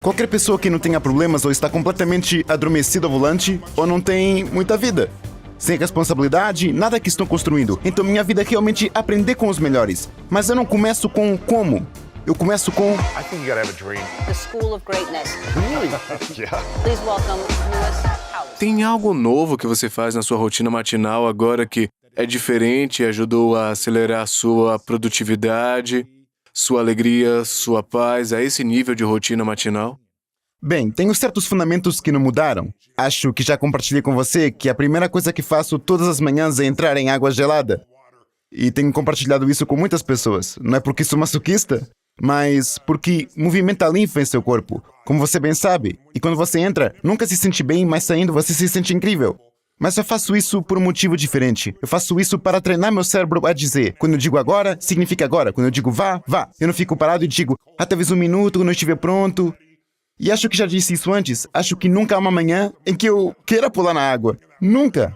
Qualquer pessoa que não tenha problemas ou está completamente adormecida ao volante ou não tem muita vida. Sem responsabilidade, nada que estão construindo. Então minha vida é realmente aprender com os melhores. Mas eu não começo com como. Eu começo com... I think you gotta have a dream. The School of Greatness. Yeah. Please welcome Lewis Howes. Tem algo novo que você faz na sua rotina matinal agora que é diferente e ajudou a acelerar sua produtividade, sua alegria, sua paz, a esse nível de rotina matinal? Bem, tenho certos fundamentos que não mudaram. Acho que já compartilhei com você que a primeira coisa que faço todas as manhãs é entrar em água gelada. E tenho compartilhado isso com muitas pessoas. Não é porque sou masoquista, mas porque movimenta a linfa em seu corpo, como você bem sabe. E quando você entra, nunca se sente bem, mas saindo você se sente incrível. Mas eu faço isso por um motivo diferente. Eu faço isso para treinar meu cérebro a dizer, quando eu digo agora, significa agora. Quando eu digo vá, vá. Eu não fico parado e digo, talvez um minuto, quando eu estiver pronto. E acho que já disse isso antes, acho que nunca há uma manhã em que eu queira pular na água. Nunca.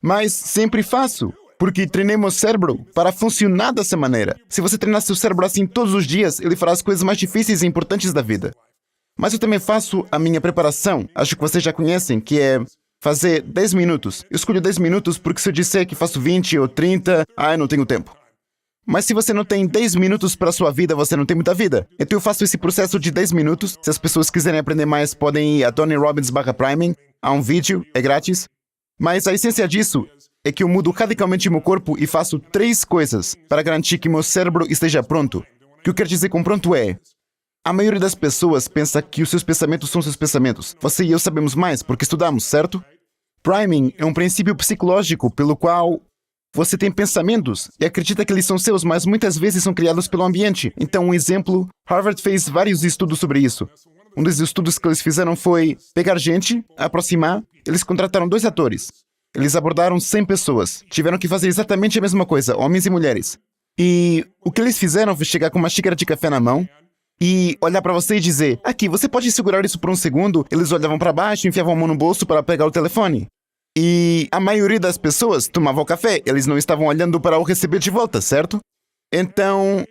Mas sempre faço, porque treinei meu cérebro para funcionar dessa maneira. Se você treinar seu cérebro assim todos os dias, ele fará as coisas mais difíceis e importantes da vida. Mas eu também faço a minha preparação, acho que vocês já conhecem, que é fazer 10 minutos. Eu escolho 10 minutos porque se eu disser que faço 20 ou 30, eu não tenho tempo. Mas se você não tem 10 minutos para a sua vida, você não tem muita vida. Então eu faço esse processo de 10 minutos. Se as pessoas quiserem aprender mais, podem ir a Tony Robbins/Priming. Há um vídeo, é grátis. Mas a essência disso é que eu mudo radicalmente meu corpo e faço 3 coisas para garantir que meu cérebro esteja pronto. O que eu quero dizer com pronto é... A maioria das pessoas pensa que os seus pensamentos são seus pensamentos. Você e eu sabemos mais porque estudamos, certo? Priming é um princípio psicológico pelo qual... Você tem pensamentos e acredita que eles são seus, mas muitas vezes são criados pelo ambiente. Então, um exemplo, Harvard fez vários estudos sobre isso. Um dos estudos que eles fizeram foi pegar gente, aproximar, eles contrataram 2 atores. Eles abordaram 100 pessoas, tiveram que fazer exatamente a mesma coisa, homens e mulheres. E o que eles fizeram foi chegar com uma xícara de café na mão e olhar para você e dizer, aqui, você pode segurar isso por um segundo? Eles olhavam para baixo e enfiavam a mão no bolso para pegar o telefone. E a maioria das pessoas tomava o café, eles não estavam olhando para o receber de volta, certo? Então,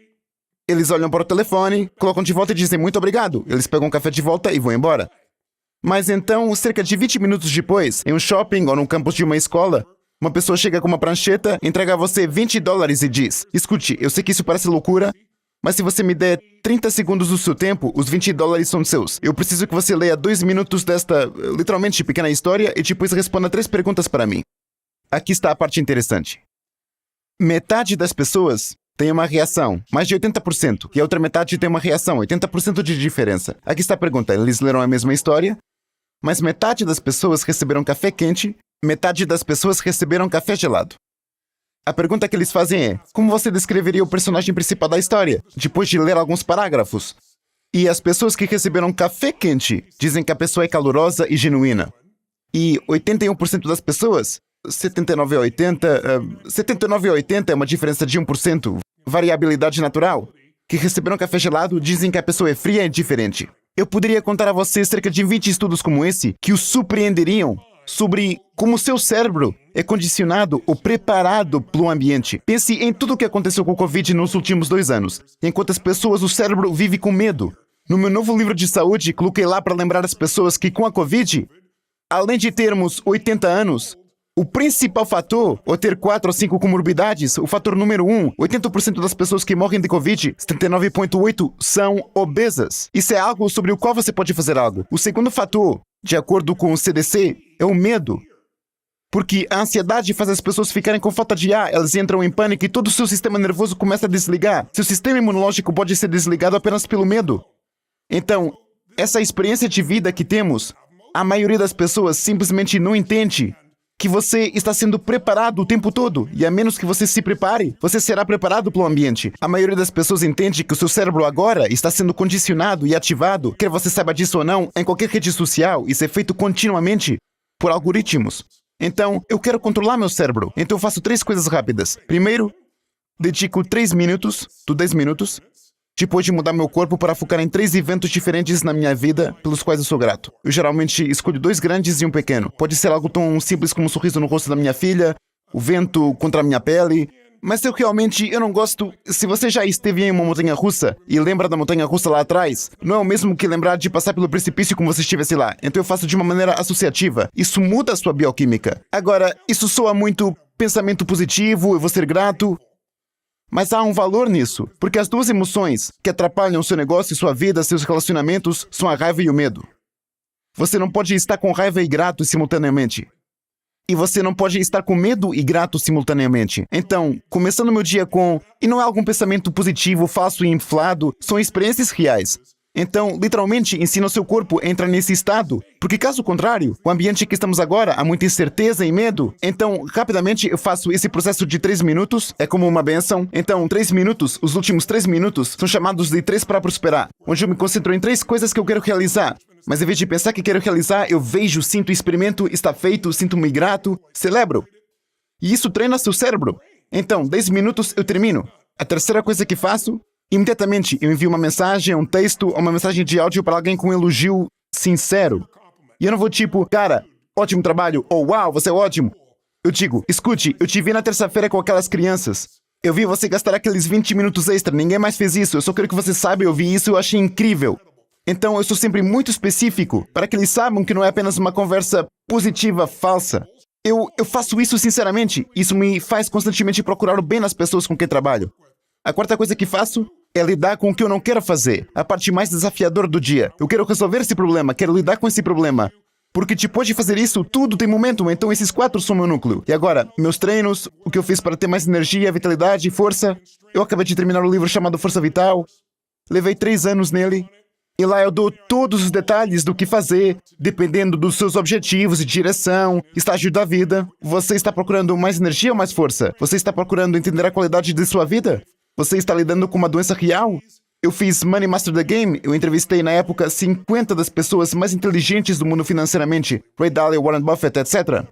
eles olham para o telefone, colocam de volta e dizem muito obrigado. Eles pegam o café de volta e vão embora. Mas então, cerca de 20 minutos depois, em um shopping ou no campus de uma escola, uma pessoa chega com uma prancheta, entrega a você $20 e diz, escute, eu sei que isso parece loucura, mas se você me der 30 segundos do seu tempo, os $20 são seus. Eu preciso que você leia 2 minutos desta, literalmente, pequena história e depois responda 3 perguntas para mim. Aqui está a parte interessante. Metade das pessoas tem uma reação, mais de 80%, e a outra metade tem uma reação, 80% de diferença. Aqui está a pergunta, eles leram a mesma história, mas metade das pessoas receberam café quente, metade das pessoas receberam café gelado. A pergunta que eles fazem é, como você descreveria o personagem principal da história, depois de ler alguns parágrafos? E as pessoas que receberam café quente dizem que a pessoa é calorosa e genuína. E 81% das pessoas, 79 a 80, 79 a 80 é uma diferença de 1%, variabilidade natural, que receberam café gelado dizem que a pessoa é fria e diferente. Eu poderia contar a você cerca de 20 estudos como esse que o surpreenderiam sobre como seu cérebro é condicionado ou preparado pelo ambiente. Pense em tudo o que aconteceu com o Covid nos últimos 2 anos. Enquanto as pessoas, o cérebro vive com medo. No meu novo livro de saúde, coloquei lá para lembrar as pessoas que com a Covid, além de termos 80 anos, o principal fator, ou ter 4 ou 5 comorbidades, o fator número 1, 80% das pessoas que morrem de Covid, 79,8%, são obesas. Isso é algo sobre o qual você pode fazer algo. O segundo fator, de acordo com o CDC, é o medo. Porque a ansiedade faz as pessoas ficarem com falta de ar, elas entram em pânico e todo o seu sistema nervoso começa a desligar. Seu sistema imunológico pode ser desligado apenas pelo medo. Então, essa experiência de vida que temos, a maioria das pessoas simplesmente não entende que você está sendo preparado o tempo todo, e a menos que você se prepare, você será preparado pelo ambiente. A maioria das pessoas entende que o seu cérebro agora está sendo condicionado e ativado, quer você saiba disso ou não, em qualquer rede social, isso é feito continuamente por algoritmos. Então, eu quero controlar meu cérebro, então eu faço 3 coisas rápidas. Primeiro, dedico 3 minutos, 10 minutos, depois de mudar meu corpo para focar em 3 eventos diferentes na minha vida, pelos quais eu sou grato. Eu geralmente escolho 2 grandes e um pequeno. Pode ser algo tão simples como um sorriso no rosto da minha filha, o vento contra a minha pele, Mas eu não gosto. Se você já esteve em uma montanha-russa e lembra da montanha-russa lá atrás, não é o mesmo que lembrar de passar pelo precipício como você estivesse lá. Então eu faço de uma maneira associativa. Isso muda a sua bioquímica. Agora, isso soa muito pensamento positivo, eu vou ser grato. Mas há um valor nisso, porque as duas emoções que atrapalham seu negócio, sua vida, seus relacionamentos, são a raiva e o medo. Você não pode estar com raiva e grato simultaneamente. E você não pode estar com medo e grato simultaneamente. Então, começando meu dia com... E não é algum pensamento positivo, falso e inflado, são experiências reais. Então, literalmente, ensina o seu corpo a entrar nesse estado. Porque caso contrário, o ambiente que estamos agora, há muita incerteza e medo. Então, rapidamente, eu faço esse processo de 3 minutos. É como uma benção. Então, 3 minutos, os últimos 3 minutos, são chamados de 3 para prosperar. Onde eu me concentro em 3 coisas que eu quero realizar. Mas em vez de pensar que quero realizar, eu vejo, sinto, experimento, está feito, sinto-me grato, celebro. E isso treina seu cérebro. Então, 10 minutos eu termino. A terceira coisa que faço, imediatamente eu envio uma mensagem, um texto ou uma mensagem de áudio para alguém com um elogio sincero. E eu não vou tipo, cara, ótimo trabalho, ou uau, você é ótimo. Eu digo, escute, eu te vi na terça-feira com aquelas crianças. Eu vi você gastar aqueles 20 minutos extra, ninguém mais fez isso, eu só quero que você saiba, eu vi isso e eu achei incrível. Então eu sou sempre muito específico, para que eles saibam que não é apenas uma conversa positiva falsa. Eu faço isso sinceramente, isso me faz constantemente procurar o bem nas pessoas com quem trabalho. A quarta coisa que faço é lidar com o que eu não quero fazer, a parte mais desafiadora do dia. Eu quero resolver esse problema, quero lidar com esse problema. Porque depois de fazer isso, tudo tem momentum, então esses 4 são meu núcleo. E agora, meus treinos, o que eu fiz para ter mais energia, vitalidade e força. Eu acabei de terminar um livro chamado Força Vital. Levei 3 anos nele. E lá eu dou todos os detalhes do que fazer, dependendo dos seus objetivos e direção, estágio da vida. Você está procurando mais energia ou mais força? Você está procurando entender a qualidade de sua vida? Você está lidando com uma doença real? Eu fiz Money Master the Game. Eu entrevistei na época 50 das pessoas mais inteligentes do mundo financeiramente, Ray Dalio, Warren Buffett, etc.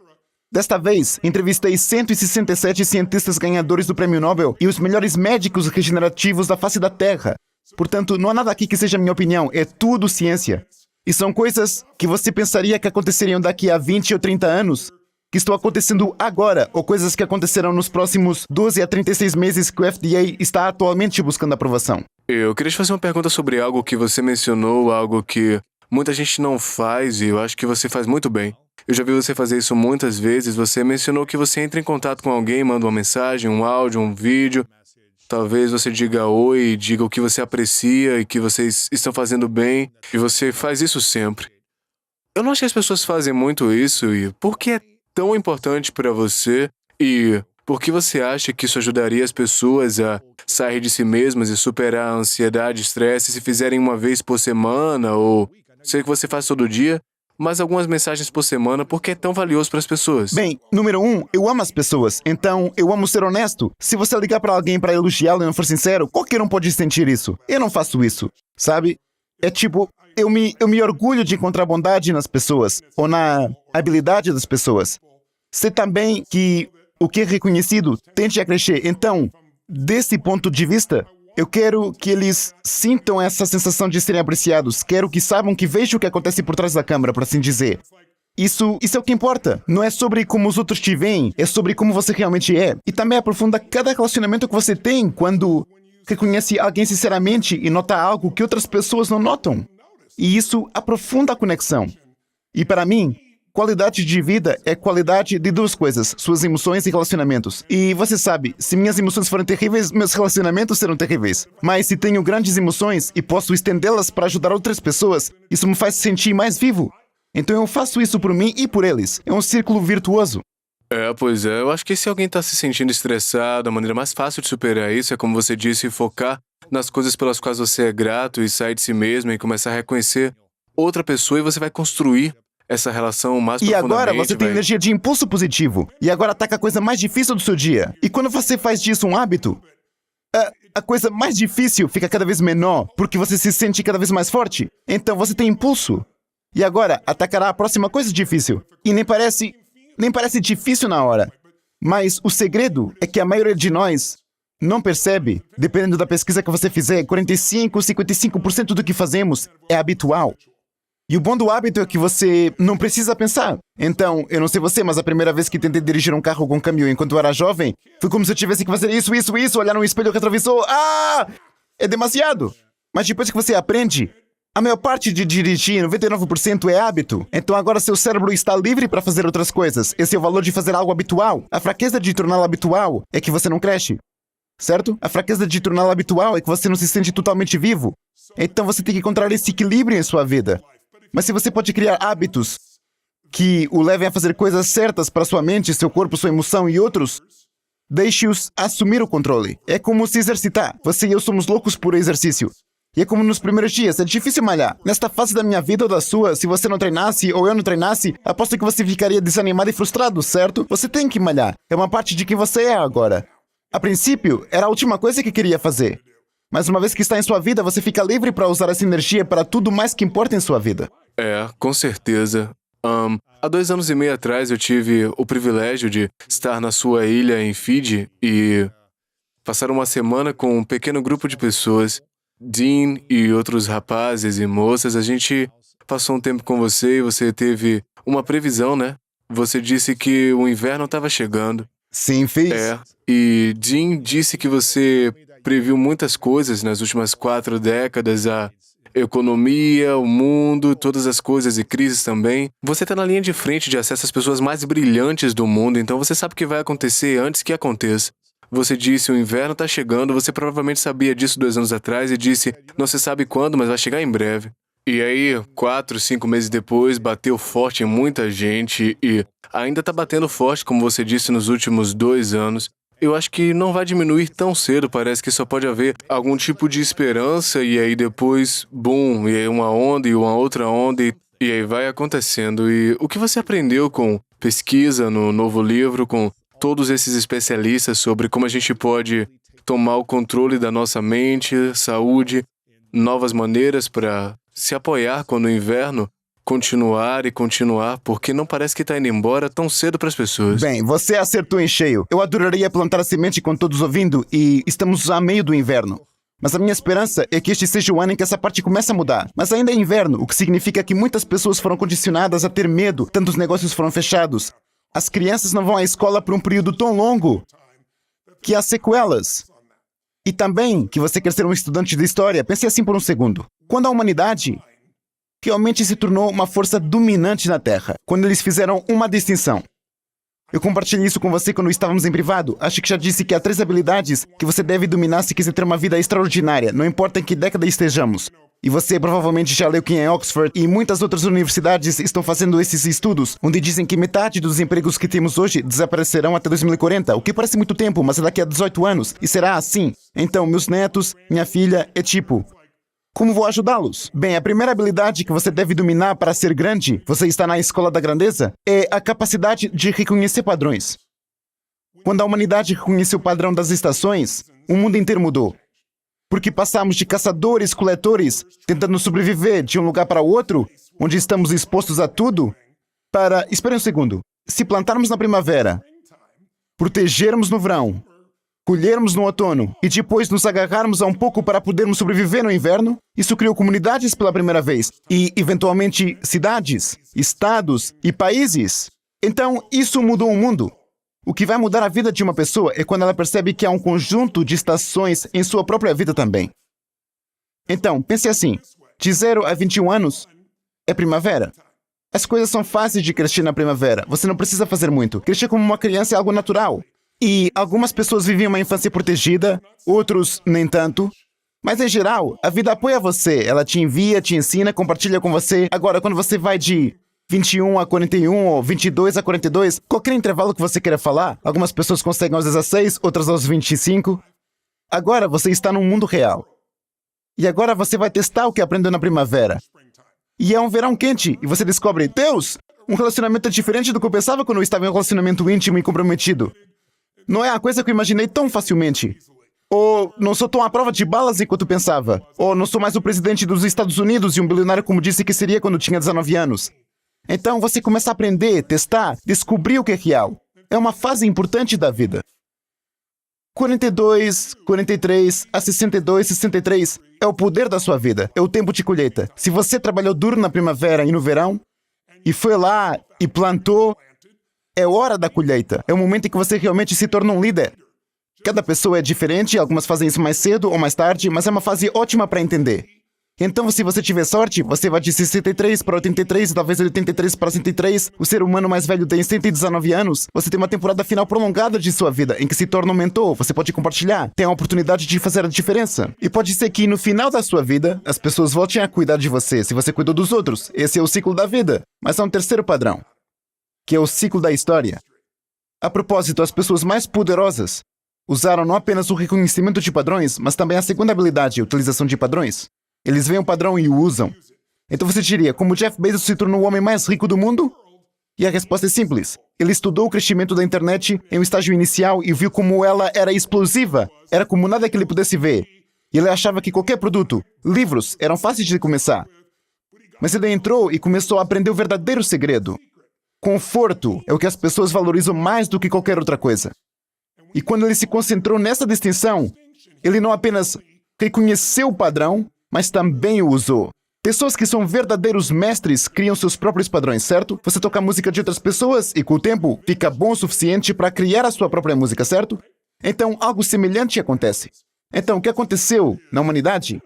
Desta vez, entrevistei 167 cientistas ganhadores do Prêmio Nobel e os melhores médicos regenerativos da face da Terra. Portanto, não há nada aqui que seja minha opinião, é tudo ciência. E são coisas que você pensaria que aconteceriam daqui a 20 ou 30 anos, que estão acontecendo agora, ou coisas que acontecerão nos próximos 12 a 36 meses que o FDA está atualmente buscando aprovação. Eu queria te fazer uma pergunta sobre algo que você mencionou, algo que muita gente não faz e eu acho que você faz muito bem. Eu já vi você fazer isso muitas vezes. Você mencionou que você entra em contato com alguém, manda uma mensagem, um áudio, um vídeo. Talvez você diga oi, diga o que você aprecia e que vocês estão fazendo bem. E você faz isso sempre. Eu não acho que as pessoas fazem muito isso. E por que é tão importante para você? E por que você acha que isso ajudaria as pessoas a sair de si mesmas e superar a ansiedade e estresse se fizerem uma vez por semana? Ou sei que você faz todo dia, mas algumas mensagens por semana, porque é tão valioso para as pessoas? Bem, número 1, eu amo as pessoas, então eu amo ser honesto. Se você ligar para alguém para elogiá-lo e não for sincero, qualquer um pode sentir isso. Eu não faço isso, sabe? É tipo, eu me orgulho de encontrar bondade nas pessoas, ou na habilidade das pessoas. Sei também que o que é reconhecido tende a crescer. Então, desse ponto de vista, eu quero que eles sintam essa sensação de serem apreciados. Quero que saibam, que vejam o que acontece por trás da câmera, por assim dizer. Isso é o que importa. Não é sobre como os outros te veem, é sobre como você realmente é. E também aprofunda cada relacionamento que você tem quando reconhece alguém sinceramente e nota algo que outras pessoas não notam. E isso aprofunda a conexão. E para mim, qualidade de vida é qualidade de 2 coisas, suas emoções e relacionamentos. E você sabe, se minhas emoções forem terríveis, meus relacionamentos serão terríveis. Mas se tenho grandes emoções e posso estendê-las para ajudar outras pessoas, isso me faz sentir mais vivo. Então eu faço isso por mim e por eles. É um círculo virtuoso. Pois é. Eu acho que se alguém está se sentindo estressado, a maneira mais fácil de superar isso é, como você disse, focar nas coisas pelas quais você é grato e sair de si mesmo e começar a reconhecer outra pessoa e você vai construir essa relação mais E profundamente. agora você tem energia de impulso positivo. E agora ataca a coisa mais difícil do seu dia. E quando você faz disso um hábito, a coisa mais difícil fica cada vez menor, porque você se sente cada vez mais forte. Então você tem impulso. E agora atacará a próxima coisa difícil. E nem parece difícil na hora. Mas o segredo é que a maioria de nós não percebe. Dependendo da pesquisa que você fizer, 45, 55% do que fazemos é habitual. E o bom do hábito é que você não precisa pensar. Então, eu não sei você, mas a primeira vez que tentei dirigir um carro com câmbio enquanto eu era jovem, foi como se eu tivesse que fazer isso, olhar no espelho retrovisor. Ah! É demasiado. Mas depois que você aprende, a maior parte de dirigir, 99%, é hábito. Então agora seu cérebro está livre para fazer outras coisas. Esse é o valor de fazer algo habitual. A fraqueza de torná-lo habitual é que você não cresce. Certo? A fraqueza de torná-lo habitual é que você não se sente totalmente vivo. Então você tem que encontrar esse equilíbrio em sua vida. Mas se você pode criar hábitos que o levem a fazer coisas certas para sua mente, seu corpo, sua emoção e outros, deixe-os assumir o controle. É como se exercitar. Você e eu somos loucos por exercício. E é como nos primeiros dias, é difícil malhar. Nesta fase da minha vida ou da sua, se você não treinasse ou eu não treinasse, aposto que você ficaria desanimado e frustrado, certo? Você tem que malhar. É uma parte de quem você é agora. A princípio, era a última coisa que queria fazer. Mas uma vez que está em sua vida, você fica livre para usar essa energia para tudo mais que importa em sua vida. Com certeza. Há 2 anos e meio atrás eu tive o privilégio de estar na sua ilha em Fiji e passar uma semana com um pequeno grupo de pessoas. Dean e outros rapazes e moças, a gente passou um tempo com você e você teve uma previsão, né? Você disse que o inverno estava chegando. Sim, fiz. E Dean disse que você previu muitas coisas nas últimas 4 décadas, a economia, o mundo, todas as coisas e crises também. Você está na linha de frente de acesso às pessoas mais brilhantes do mundo, então você sabe o que vai acontecer antes que aconteça. Você disse, o inverno está chegando, você provavelmente sabia disso 2 anos atrás e disse, não se sabe quando, mas vai chegar em breve. E aí, 4, 5 meses depois, bateu forte em muita gente e ainda está batendo forte, como você disse, nos últimos 2 anos. Eu acho que não vai diminuir tão cedo, parece que só pode haver algum tipo de esperança e aí depois, boom, e aí uma onda e uma outra onda e aí vai acontecendo. E o que você aprendeu com pesquisa no novo livro, com todos esses especialistas sobre como a gente pode tomar o controle da nossa mente, saúde, novas maneiras para se apoiar quando o inverno continuar e continuar, porque não parece que está indo embora tão cedo para as pessoas. Bem, você acertou em cheio. Eu adoraria plantar a semente com todos ouvindo e estamos a meio do inverno. Mas a minha esperança é que este seja o ano em que essa parte comece a mudar. Mas ainda é inverno, o que significa que muitas pessoas foram condicionadas a ter medo, tantos negócios foram fechados. As crianças não vão à escola por um período tão longo que há sequelas. E também que você quer ser um estudante de história, pense assim por um segundo. Quando a humanidade realmente se tornou uma força dominante na Terra, quando eles fizeram uma distinção. Eu compartilhei isso com você quando estávamos em privado. Acho que já disse que há 3 habilidades que você deve dominar se quiser ter uma vida extraordinária, não importa em que década estejamos. E você provavelmente já leu que em Oxford e muitas outras universidades estão fazendo esses estudos, onde dizem que metade dos empregos que temos hoje desaparecerão até 2040, o que parece muito tempo, mas é daqui a 18 anos, e será assim. Então, meus netos, minha filha, é tipo... Como vou ajudá-los? Bem, a primeira habilidade que você deve dominar para ser grande, você está na escola da grandeza, é a capacidade de reconhecer padrões. Quando a humanidade reconheceu o padrão das estações, o mundo inteiro mudou. Porque passamos de caçadores-coletores, tentando sobreviver de um lugar para o outro, onde estamos expostos a tudo, para... Espere um segundo. Se plantarmos na primavera, protegermos no verão, colhermos no outono e depois nos agarrarmos a um pouco para podermos sobreviver no inverno, isso criou comunidades pela primeira vez e, eventualmente, cidades, estados e países. Então, isso mudou o mundo. O que vai mudar a vida de uma pessoa é quando ela percebe que há um conjunto de estações em sua própria vida também. Então, pense assim, de 0 a 21 anos é primavera. As coisas são fáceis de crescer na primavera. Você não precisa fazer muito. Crescer como uma criança é algo natural. E algumas pessoas vivem uma infância protegida, outros nem tanto. Mas, em geral, a vida apoia você. Ela te envia, te ensina, compartilha com você. Agora, quando você vai de 21 a 41 ou 22 a 42, qualquer intervalo que você queira falar, algumas pessoas conseguem aos 16, outras aos 25. Agora, você está num mundo real. E agora você vai testar o que aprendeu na primavera. E é um verão quente, e você descobre, Deus, um relacionamento é diferente do que eu pensava quando eu estava em um relacionamento íntimo e comprometido. Não é a coisa que eu imaginei tão facilmente. Ou não sou tão à prova de balas enquanto pensava. Ou não sou mais o presidente dos Estados Unidos e um bilionário como disse que seria quando tinha 19 anos. Então você começa a aprender, testar, descobrir o que é real. É uma fase importante da vida. 42, 43, a 62, 63 é o poder da sua vida, é o tempo de colheita. Se você trabalhou duro na primavera e no verão, e foi lá e plantou, é hora da colheita. É o momento em que você realmente se torna um líder. Cada pessoa é diferente, algumas fazem isso mais cedo ou mais tarde, mas é uma fase ótima para entender. Então, se você tiver sorte, você vai de 63 para 83, talvez de 83 para 103. O ser humano mais velho tem 119 anos. Você tem uma temporada final prolongada de sua vida, em que se torna um mentor. Você pode compartilhar, tem a oportunidade de fazer a diferença. E pode ser que no final da sua vida, as pessoas voltem a cuidar de você, se você cuidou dos outros. Esse é o ciclo da vida. Mas há um terceiro padrão, que é o ciclo da história. A propósito, as pessoas mais poderosas usaram não apenas o reconhecimento de padrões, mas também a segunda habilidade, a utilização de padrões. Eles veem o padrão e o usam. Então você diria, como Jeff Bezos se tornou o homem mais rico do mundo? E a resposta é simples. Ele estudou o crescimento da internet em um estágio inicial e viu como ela era explosiva. Era como nada que ele pudesse ver. E ele achava que qualquer produto, livros, eram fáceis de começar. Mas ele entrou e começou a aprender o verdadeiro segredo. Conforto é o que as pessoas valorizam mais do que qualquer outra coisa. E quando ele se concentrou nessa distinção, ele não apenas reconheceu o padrão, mas também o usou. Pessoas que são verdadeiros mestres criam seus próprios padrões, certo? Você toca a música de outras pessoas e, com o tempo, fica bom o suficiente para criar a sua própria música, certo? Então, algo semelhante acontece. Então, o que aconteceu na humanidade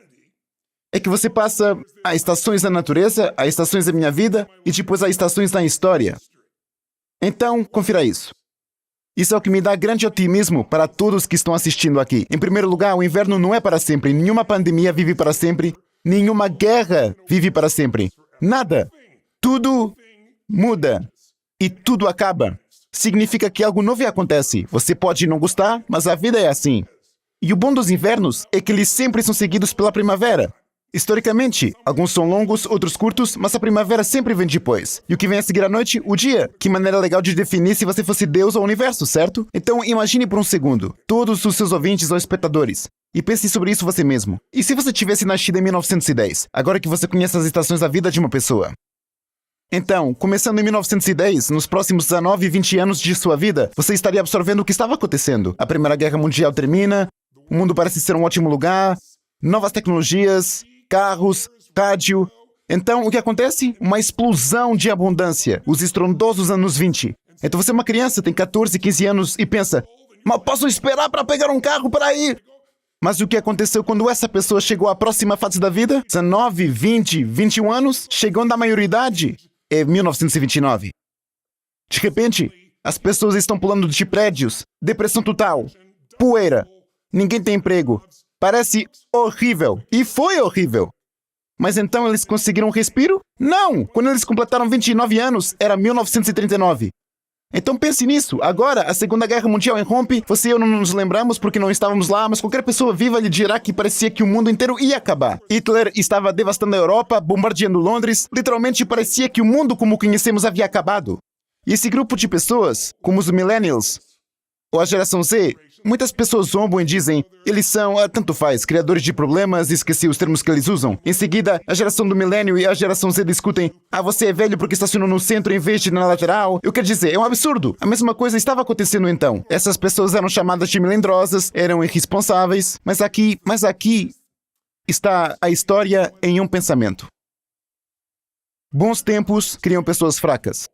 é que você passa a estações da natureza, a estações da minha vida e depois a estações da história. Então, confira isso. Isso é o que me dá grande otimismo para todos que estão assistindo aqui. Em primeiro lugar, o inverno não é para sempre. Nenhuma pandemia vive para sempre. Nenhuma guerra vive para sempre. Nada. Tudo muda. E tudo acaba. Significa que algo novo acontece. Você pode não gostar, mas a vida é assim. E o bom dos invernos é que eles sempre são seguidos pela primavera. Historicamente, alguns são longos, outros curtos, mas a primavera sempre vem depois. E o que vem a seguir à noite? O dia. Que maneira legal de definir se você fosse Deus ou universo, certo? Então, imagine por um segundo, todos os seus ouvintes ou espectadores, e pense sobre isso você mesmo. E se você tivesse nascido em 1910, agora que você conhece as estações da vida de uma pessoa? Então, começando em 1910, nos próximos 19 e 20 anos de sua vida, você estaria absorvendo o que estava acontecendo. A Primeira Guerra Mundial termina, o mundo parece ser um ótimo lugar, novas tecnologias, carros, rádio. Então, o que acontece? Uma explosão de abundância. Os estrondosos anos 20. Então você é uma criança, tem 14, 15 anos e pensa, mas posso esperar para pegar um carro para ir? Mas o que aconteceu quando essa pessoa chegou à próxima fase da vida? 19, 20, 21 anos, chegando à maioridade. É 1929. De repente, as pessoas estão pulando de prédios, depressão total, poeira, ninguém tem emprego. Parece horrível. E foi horrível. Mas então eles conseguiram um respiro? Não! Quando eles completaram 29 anos, era 1939. Então pense nisso. Agora, a Segunda Guerra Mundial irrompe. Você e eu não nos lembramos porque não estávamos lá, mas qualquer pessoa viva lhe dirá que parecia que o mundo inteiro ia acabar. Hitler estava devastando a Europa, bombardeando Londres. Literalmente parecia que o mundo como o conhecemos havia acabado. E esse grupo de pessoas, como os millennials, ou a geração Z, muitas pessoas zombam e dizem, eles são, tanto faz, criadores de problemas, esqueci os termos que eles usam. Em seguida, a geração do milênio e a geração Z discutem, você é velho porque estacionou no centro em vez de na lateral. Eu quero dizer, é um absurdo. A mesma coisa estava acontecendo então. Essas pessoas eram chamadas de melindrosas, eram irresponsáveis, mas aqui está a história em um pensamento. Bons tempos criam pessoas fracas.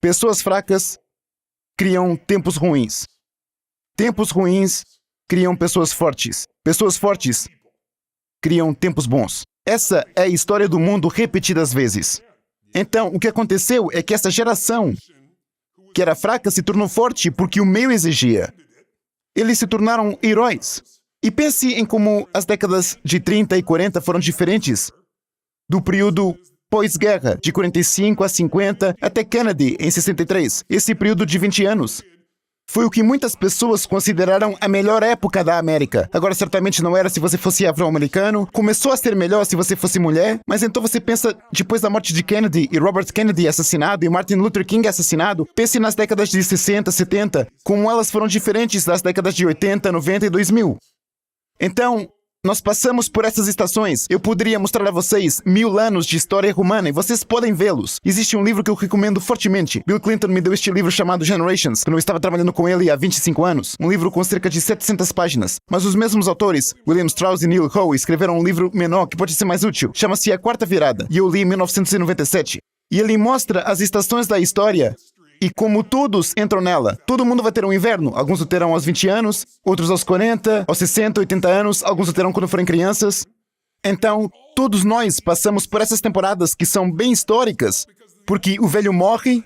Pessoas fracas criam tempos ruins. Tempos ruins criam pessoas fortes. Pessoas fortes criam tempos bons. Essa é a história do mundo repetidas vezes. Então, o que aconteceu é que essa geração, que era fraca, se tornou forte porque o meio exigia. Eles se tornaram heróis. E pense em como as décadas de 30 e 40 foram diferentes do período pós-guerra, de 45 a 50, até Kennedy, em 63. Esse período de 20 anos foi o que muitas pessoas consideraram a melhor época da América. Agora, certamente não era se você fosse afro-americano. Começou a ser melhor se você fosse mulher. Mas então você pensa, depois da morte de Kennedy e Robert Kennedy assassinado e Martin Luther King assassinado, pense nas décadas de 60, 70, como elas foram diferentes das décadas de 80, 90 e 2000. Então, Nós passamos por essas estações. Eu poderia mostrar a vocês 1000 anos de história humana e vocês podem vê-los. Existe um livro que eu recomendo fortemente. Bill Clinton me deu este livro chamado Generations, quando eu estava trabalhando com ele há 25 anos. Um livro com cerca de 700 páginas. Mas os mesmos autores, William Strauss e Neil Howe, escreveram um livro menor que pode ser mais útil. Chama-se A Quarta Virada. E eu li em 1997. E ele mostra as estações da história e como todos entram nela. Todo mundo vai ter um inverno. Alguns o terão aos 20 anos, outros aos 40, aos 60, 80 anos, alguns o terão quando forem crianças. Então, todos nós passamos por essas temporadas que são bem históricas, porque o velho morre,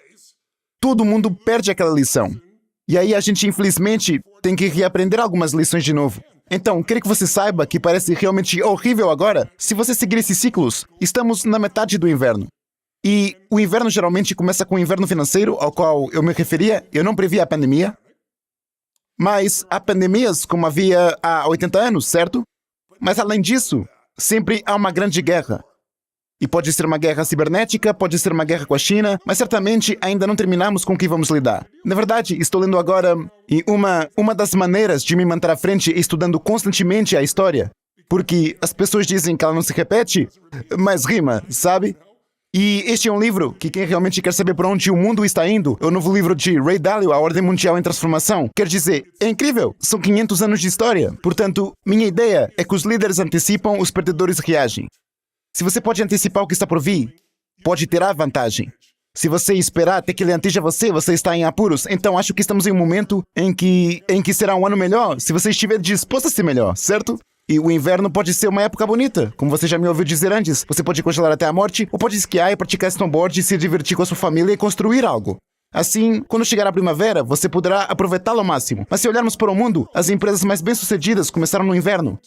todo mundo perde aquela lição. E aí a gente, infelizmente, tem que reaprender algumas lições de novo. Então, quero que você saiba que parece realmente horrível agora. Se você seguir esses ciclos, estamos na metade do inverno. E o inverno geralmente começa com o inverno financeiro, ao qual eu me referia. Eu não previa a pandemia. Mas há pandemias como havia há 80 anos, certo? Mas além disso, sempre há uma grande guerra. E pode ser uma guerra cibernética, pode ser uma guerra com a China, mas certamente ainda não terminamos com o que vamos lidar. Na verdade, estou lendo agora, e uma das maneiras de me manter à frente é estudando constantemente a história. Porque as pessoas dizem que ela não se repete, mas rima, sabe? E este é um livro que quem realmente quer saber para onde o mundo está indo é o novo livro de Ray Dalio, A Ordem Mundial em Transformação. Quer dizer, é incrível, são 500 anos de história. Portanto, minha ideia é que os líderes antecipam, os perdedores reagem. Se você pode antecipar o que está por vir, pode ter a vantagem. Se você esperar até que ele atinja você, você está em apuros. Então acho que estamos em um momento em que será um ano melhor, se você estiver disposto a ser melhor, certo? E o inverno pode ser uma época bonita, como você já me ouviu dizer antes. Você pode congelar até a morte, ou pode esquiar e praticar snowboard, se divertir com a sua família e construir algo. Assim, quando chegar a primavera, você poderá aproveitá-lo ao máximo. Mas se olharmos para o mundo, as empresas mais bem-sucedidas começaram no inverno.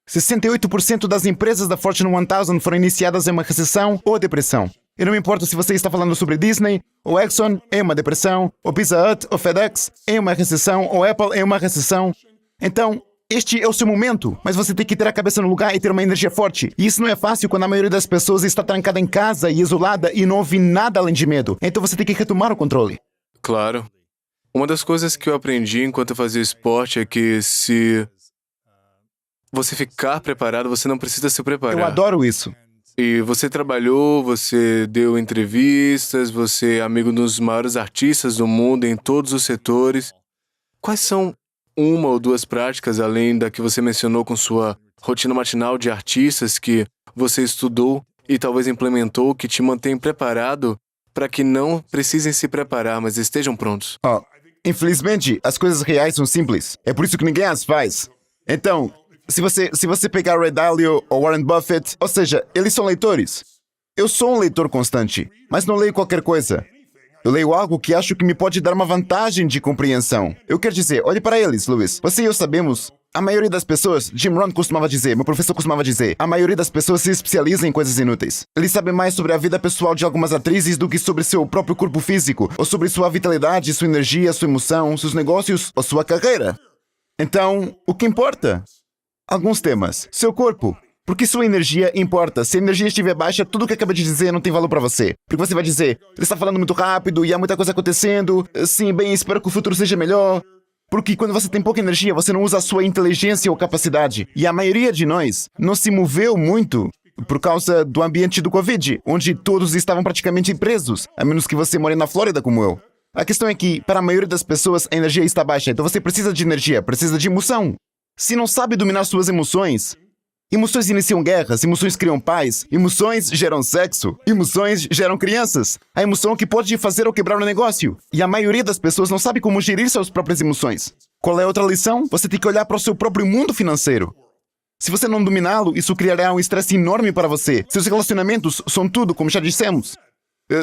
68% das empresas da Fortune 1000 foram iniciadas em uma recessão ou depressão. E não me importa se você está falando sobre Disney, ou Exxon em uma depressão, ou Pizza Hut, ou FedEx em uma recessão, ou Apple em uma recessão. Então, este é o seu momento, mas você tem que ter a cabeça no lugar e ter uma energia forte. E isso não é fácil quando a maioria das pessoas está trancada em casa e isolada e não ouve nada além de medo. Então você tem que retomar o controle. Claro. Uma das coisas que eu aprendi enquanto eu fazia esporte é que se você ficar preparado, você não precisa se preparar. Eu adoro isso. E você trabalhou, você deu entrevistas, você é amigo dos maiores artistas do mundo em todos os setores. Quais são uma ou duas práticas, além da que você mencionou com sua rotina matinal de artistas, que você estudou e talvez implementou, que te mantém preparado para que não precisem se preparar, mas estejam prontos? Infelizmente, as coisas reais são simples. É por isso que ninguém as faz. Então, se você pegar Ray Dalio ou Warren Buffett, ou seja, eles são leitores. Eu sou um leitor constante, mas não leio qualquer coisa. Eu leio algo que acho que me pode dar uma vantagem de compreensão. Eu quero dizer, olhe para eles, Luiz. Você e eu sabemos, a maioria das pessoas, Jim Rohn costumava dizer, meu professor costumava dizer, a maioria das pessoas se especializa em coisas inúteis. Eles sabem mais sobre a vida pessoal de algumas atrizes do que sobre seu próprio corpo físico, ou sobre sua vitalidade, sua energia, sua emoção, seus negócios ou sua carreira. Então, o que importa? Alguns temas. Seu corpo. Porque sua energia importa. Se a energia estiver baixa, tudo o que acabei de dizer não tem valor para você. Porque você vai dizer, ele está falando muito rápido e há muita coisa acontecendo. Sim, bem, espero que o futuro seja melhor. Porque quando você tem pouca energia, você não usa a sua inteligência ou capacidade. E a maioria de nós não se moveu muito por causa do ambiente do Covid, onde todos estavam praticamente presos, a menos que você more na Flórida como eu. A questão é que, para a maioria das pessoas, a energia está baixa. Então você precisa de energia, precisa de emoção. Se não sabe dominar suas emoções, emoções iniciam guerras, emoções criam paz, emoções geram sexo, emoções geram crianças. A emoção que pode fazer ou quebrar um negócio. E a maioria das pessoas não sabe como gerir suas próprias emoções. Qual é a outra lição? Você tem que olhar para o seu próprio mundo financeiro. Se você não dominá-lo, isso criará um estresse enorme para você. Seus relacionamentos são tudo, como já dissemos.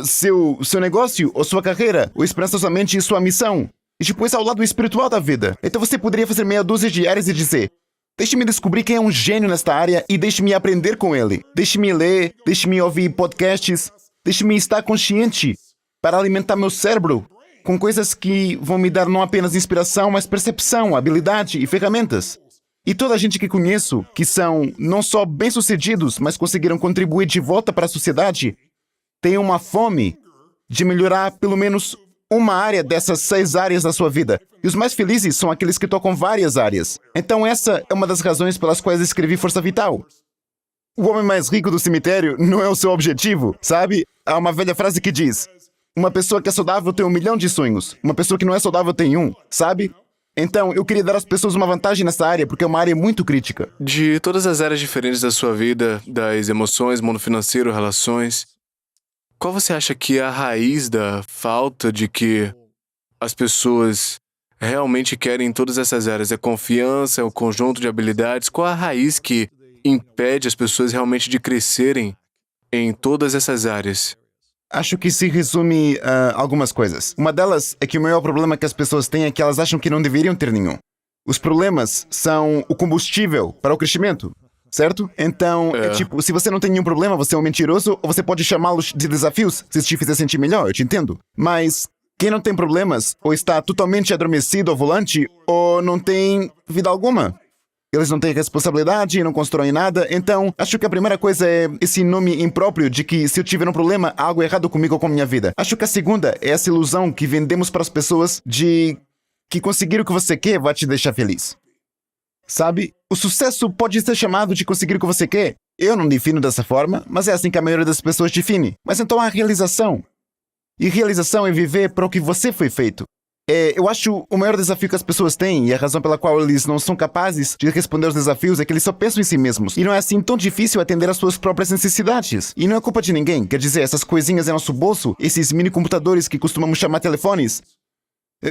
Seu negócio, ou sua carreira, ou esperançosamente sua missão. E depois ao lado espiritual da vida. Então você poderia fazer meia dúzia de áreas e dizer, deixe-me descobrir quem é um gênio nesta área e deixe-me aprender com ele. Deixe-me ler, deixe-me ouvir podcasts, deixe-me estar consciente para alimentar meu cérebro com coisas que vão me dar não apenas inspiração, mas percepção, habilidade e ferramentas. E toda a gente que conheço, que são não só bem-sucedidos, mas conseguiram contribuir de volta para a sociedade, tem uma fome de melhorar pelo menos uma área dessas 6 áreas da sua vida. E os mais felizes são aqueles que tocam várias áreas. Então essa é uma das razões pelas quais escrevi Força Vital. O homem mais rico do cemitério não é o seu objetivo, sabe? Há uma velha frase que diz: uma pessoa que é saudável tem 1 milhão de sonhos. Uma pessoa que não é saudável tem um, sabe? Então, eu queria dar às pessoas uma vantagem nessa área, porque é uma área muito crítica. De todas as áreas diferentes da sua vida, das emoções, mundo financeiro, relações, qual você acha que é a raiz da falta de que as pessoas realmente querem em todas essas áreas? É confiança, é o conjunto de habilidades? Qual a raiz que impede as pessoas realmente de crescerem em todas essas áreas? Acho que se resume a algumas coisas. Uma delas é que o maior problema que as pessoas têm é que elas acham que não deveriam ter nenhum. Os problemas são o combustível para o crescimento, certo? Então, é tipo, se você não tem nenhum problema, você é um mentiroso, ou você pode chamá-los de desafios, se isso te fizer sentir melhor, eu te entendo. Mas quem não tem problemas, ou está totalmente adormecido ao volante, ou não tem vida alguma. Eles não têm responsabilidade, não constroem nada, então acho que a primeira coisa é esse nome impróprio de que se eu tiver um problema, há algo errado comigo ou com a minha vida. Acho que a segunda é essa ilusão que vendemos para as pessoas de que conseguir o que você quer vai te deixar feliz. Sabe? O sucesso pode ser chamado de conseguir o que você quer. Eu não defino dessa forma, mas é assim que a maioria das pessoas define. Mas então há realização. E realização é viver para o que você foi feito. Eu acho o maior desafio que as pessoas têm, e a razão pela qual eles não são capazes de responder aos desafios, é que eles só pensam em si mesmos. E não é assim tão difícil atender às suas próprias necessidades. E não é culpa de ninguém. Quer dizer, essas coisinhas em nosso bolso, esses mini computadores que costumamos chamar telefones,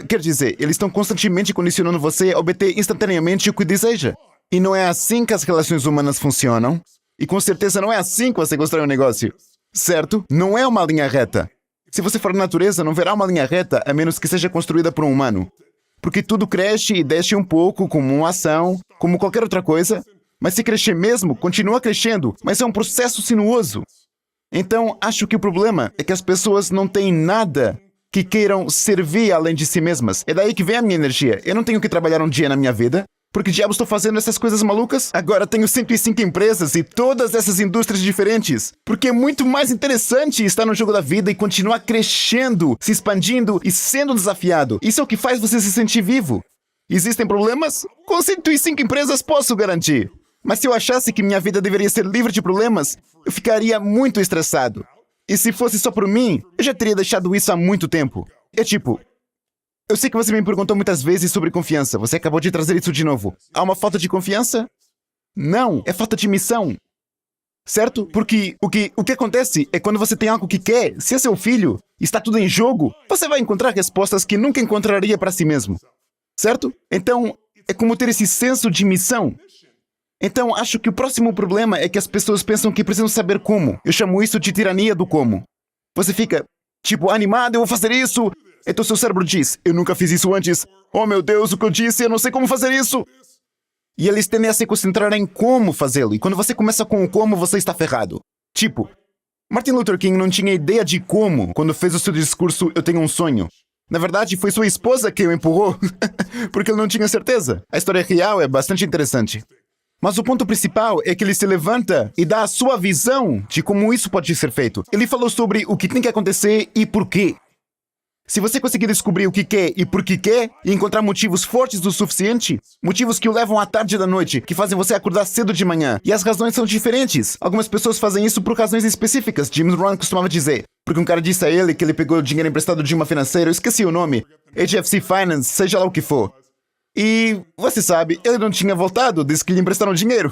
quer dizer, eles estão constantemente condicionando você a obter instantaneamente o que deseja. E não é assim que as relações humanas funcionam. E com certeza não é assim que você constrói um negócio. Certo? Não é uma linha reta. Se você for na natureza, não verá uma linha reta a menos que seja construída por um humano. Porque tudo cresce e desce um pouco, como uma ação, como qualquer outra coisa. Mas se crescer mesmo, continua crescendo, mas é um processo sinuoso. Então, acho que o problema é que as pessoas não têm nada que queiram servir além de si mesmas. É daí que vem a minha energia. Eu não tenho que trabalhar um dia na minha vida. Porque diabos estou fazendo essas coisas malucas? Agora tenho 105 empresas e todas essas indústrias diferentes. Porque é muito mais interessante estar no jogo da vida e continuar crescendo, se expandindo e sendo desafiado. Isso é o que faz você se sentir vivo. Existem problemas? Com 105 empresas posso garantir. Mas se eu achasse que minha vida deveria ser livre de problemas, eu ficaria muito estressado. E se fosse só por mim, eu já teria deixado isso há muito tempo. É tipo... Eu sei que você me perguntou muitas vezes sobre confiança. Você acabou de trazer isso de novo. Há uma falta de confiança? Não, é falta de missão. Certo? Porque o que acontece é quando você tem algo que quer, se é seu filho, está tudo em jogo, você vai encontrar respostas que nunca encontraria para si mesmo. Certo? Então, é como ter esse senso de missão. Então, acho que o próximo problema é que as pessoas pensam que precisam saber como. Eu chamo isso de tirania do como. Você fica, tipo, animado, eu vou fazer isso... Então seu cérebro diz, eu nunca fiz isso antes. Oh meu Deus, o que eu disse, eu não sei como fazer isso. E eles tendem a se concentrar em como fazê-lo. E quando você começa com o como, você está ferrado. Tipo, Martin Luther King não tinha ideia de como quando fez o seu discurso Eu Tenho um Sonho. Na verdade, foi sua esposa que o empurrou, porque ele não tinha certeza. A história real é bastante interessante. Mas o ponto principal é que ele se levanta e dá a sua visão de como isso pode ser feito. Ele falou sobre o que tem que acontecer e por quê. Se você conseguir descobrir o que quer e por que quer, e encontrar motivos fortes o suficiente, motivos que o levam à tarde da noite, que fazem você acordar cedo de manhã, e as razões são diferentes. Algumas pessoas fazem isso por razões específicas, James Rohn costumava dizer. Porque um cara disse a ele que ele pegou dinheiro emprestado de uma financeira, eu esqueci o nome, HFC Finance, seja lá o que for. E, você sabe, ele não tinha voltado, disse que lhe emprestaram dinheiro.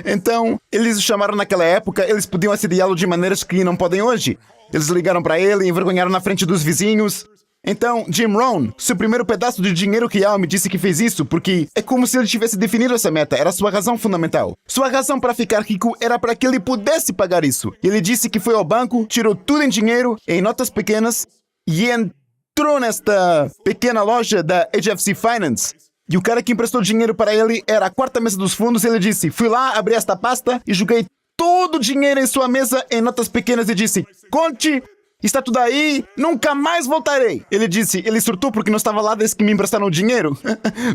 Então, eles o chamaram naquela época, eles podiam assediá-lo de maneiras que não podem hoje. Eles ligaram para ele, envergonharam na frente dos vizinhos. Então, Jim Rohn, seu primeiro pedaço de dinheiro real, me disse que fez isso porque é como se ele tivesse definido essa meta, era sua razão fundamental. Sua razão para ficar rico era para que ele pudesse pagar isso. Ele disse que foi ao banco, tirou tudo em dinheiro, em notas pequenas, e entrou nesta pequena loja da HFC Finance. E o cara que emprestou dinheiro para ele era a quarta mesa dos fundos e ele disse, fui lá, abri esta pasta e joguei todo o dinheiro em sua mesa em notas pequenas e disse, conte, está tudo aí, nunca mais voltarei. Ele disse, ele surtou porque não estava lá desde que me emprestaram o dinheiro.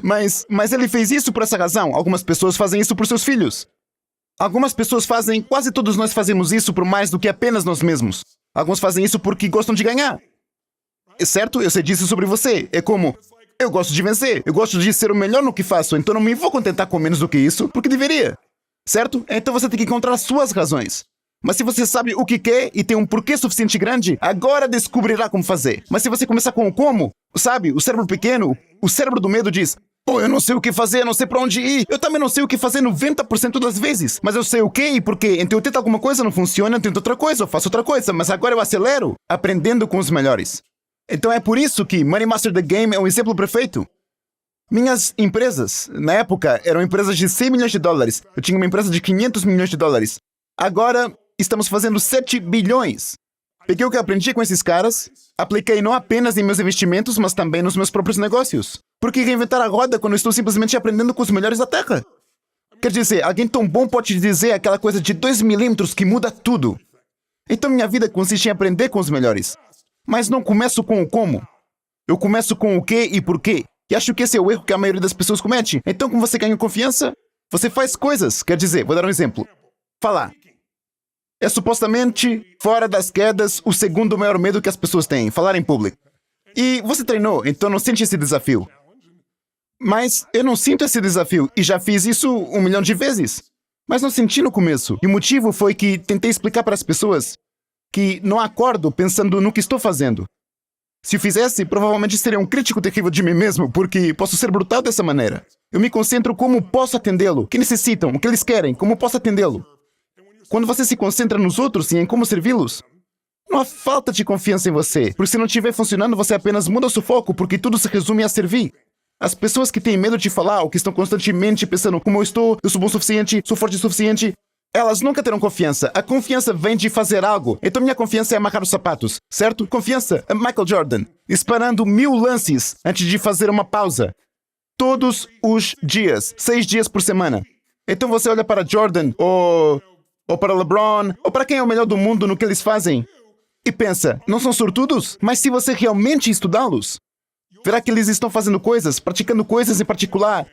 mas ele fez isso por essa razão. Algumas pessoas fazem isso por seus filhos. Algumas pessoas fazem, quase todos nós fazemos isso por mais do que apenas nós mesmos. Alguns fazem isso porque gostam de ganhar. Certo? Eu sei disso sobre você. É como, eu gosto de vencer, eu gosto de ser o melhor no que faço, então não me vou contentar com menos do que isso, porque deveria. Certo? Então você tem que encontrar suas razões. Mas se você sabe o que quer e tem um porquê suficiente grande, agora descobrirá como fazer. Mas se você começar com o como, sabe, o cérebro pequeno, o cérebro do medo diz: "Oh, eu não sei o que fazer, eu não sei pra onde ir. Eu também não sei o que fazer 90% das vezes. Mas eu sei o que e por quê. Então eu tento alguma coisa, não funciona, eu tento outra coisa, eu faço outra coisa. Mas agora eu acelero, aprendendo com os melhores." Então é por isso que Money Master the Game é um exemplo perfeito. Minhas empresas, na época, eram empresas de 100 milhões de dólares. Eu tinha uma empresa de 500 milhões de dólares. Agora, estamos fazendo 7 bilhões. Peguei o que aprendi com esses caras, apliquei não apenas em meus investimentos, mas também nos meus próprios negócios. Por que reinventar a roda quando eu estou simplesmente aprendendo com os melhores da Terra? Quer dizer, alguém tão bom pode te dizer aquela coisa de 2 milímetros que muda tudo. Então minha vida consiste em aprender com os melhores. Mas não começo com o como. Eu começo com o que e por quê. E acho que esse é o erro que a maioria das pessoas comete. Então, como você ganha confiança, você faz coisas. Quer dizer, vou dar um exemplo. Falar. É supostamente, fora das quedas, o segundo maior medo que as pessoas têm, falar em público. E você treinou, então não sente esse desafio. Mas eu não sinto esse desafio, e já fiz isso 1 milhão de vezes. Mas não senti no começo. E o motivo foi que tentei explicar para as pessoas que não acordo pensando no que estou fazendo. Se eu fizesse, provavelmente seria um crítico terrível de mim mesmo, porque posso ser brutal dessa maneira. Eu me concentro como posso atendê-lo, o que necessitam, o que eles querem, como posso atendê-lo. Quando você se concentra nos outros e em como servi-los, não há falta de confiança em você, porque se não estiver funcionando, você apenas muda o seu foco, porque tudo se resume a servir. As pessoas que têm medo de falar ou que estão constantemente pensando como eu sou bom o suficiente, sou forte o suficiente, elas nunca terão confiança. A confiança vem de fazer algo. Então minha confiança é amarrar os sapatos, certo? Confiança é Michael Jordan, disparando 1000 lances antes de fazer uma pausa. Todos os dias, 6 dias por semana. Então você olha para Jordan, ou para LeBron, ou para quem é o melhor do mundo no que eles fazem, e pensa, não são sortudos? Mas se você realmente estudá-los, verá que eles estão fazendo coisas, praticando coisas em particular,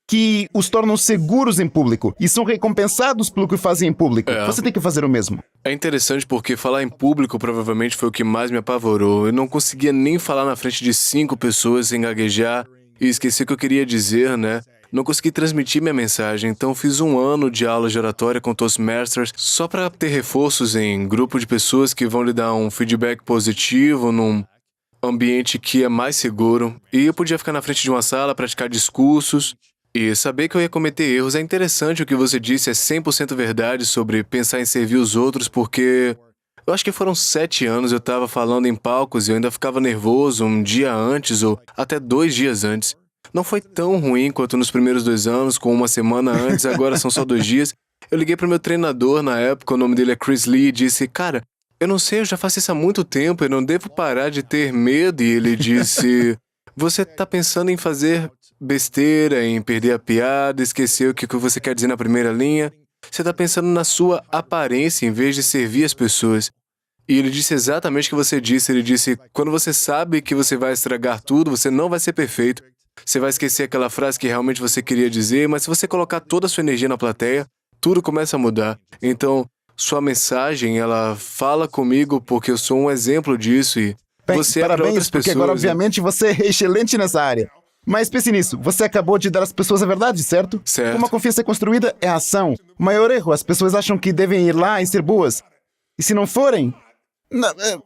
que os tornam seguros em público e são recompensados pelo que fazem em público. Você tem que fazer o mesmo. É interessante porque falar em público provavelmente foi o que mais me apavorou. Eu não conseguia nem falar na frente de 5 pessoas sem gaguejar e esquecer o que eu queria dizer, né? Não consegui transmitir minha mensagem, então fiz 1 ano de aula de oratória com Toastmasters só para ter reforços em grupo de pessoas que vão lhe dar um feedback positivo num ambiente que é mais seguro. E eu podia ficar na frente de uma sala, praticar discursos e saber que eu ia cometer erros. É interessante o que você disse, é 100% verdade sobre pensar em servir os outros, porque eu acho que foram 7 anos eu estava falando em palcos e eu ainda ficava nervoso um dia antes ou até 2 dias antes. Não foi tão ruim quanto nos primeiros 2 anos, com 1 semana antes, agora são só 2 dias. Eu liguei pro meu treinador na época, o nome dele é Chris Lee, e disse, cara, eu não sei, eu já faço isso há muito tempo, eu não devo parar de ter medo. E ele disse, você tá pensando em fazer besteira, em perder a piada, esquecer o que você quer dizer na primeira linha. Você tá pensando na sua aparência em vez de servir as pessoas. E ele disse exatamente o que você disse. Ele disse, quando você sabe que você vai estragar tudo, você não vai ser perfeito. Você vai esquecer aquela frase que realmente você queria dizer, mas se você colocar toda a sua energia na plateia, tudo começa a mudar. Então, sua mensagem, ela fala comigo porque eu sou um exemplo disso e você é para outras porque pessoas. Agora, obviamente, você é excelente nessa área. Mas pense nisso, você acabou de dar às pessoas a verdade, certo? Certo. Como a confiança é construída, é a ação. O maior erro, as pessoas acham que devem ir lá e ser boas. E se não forem,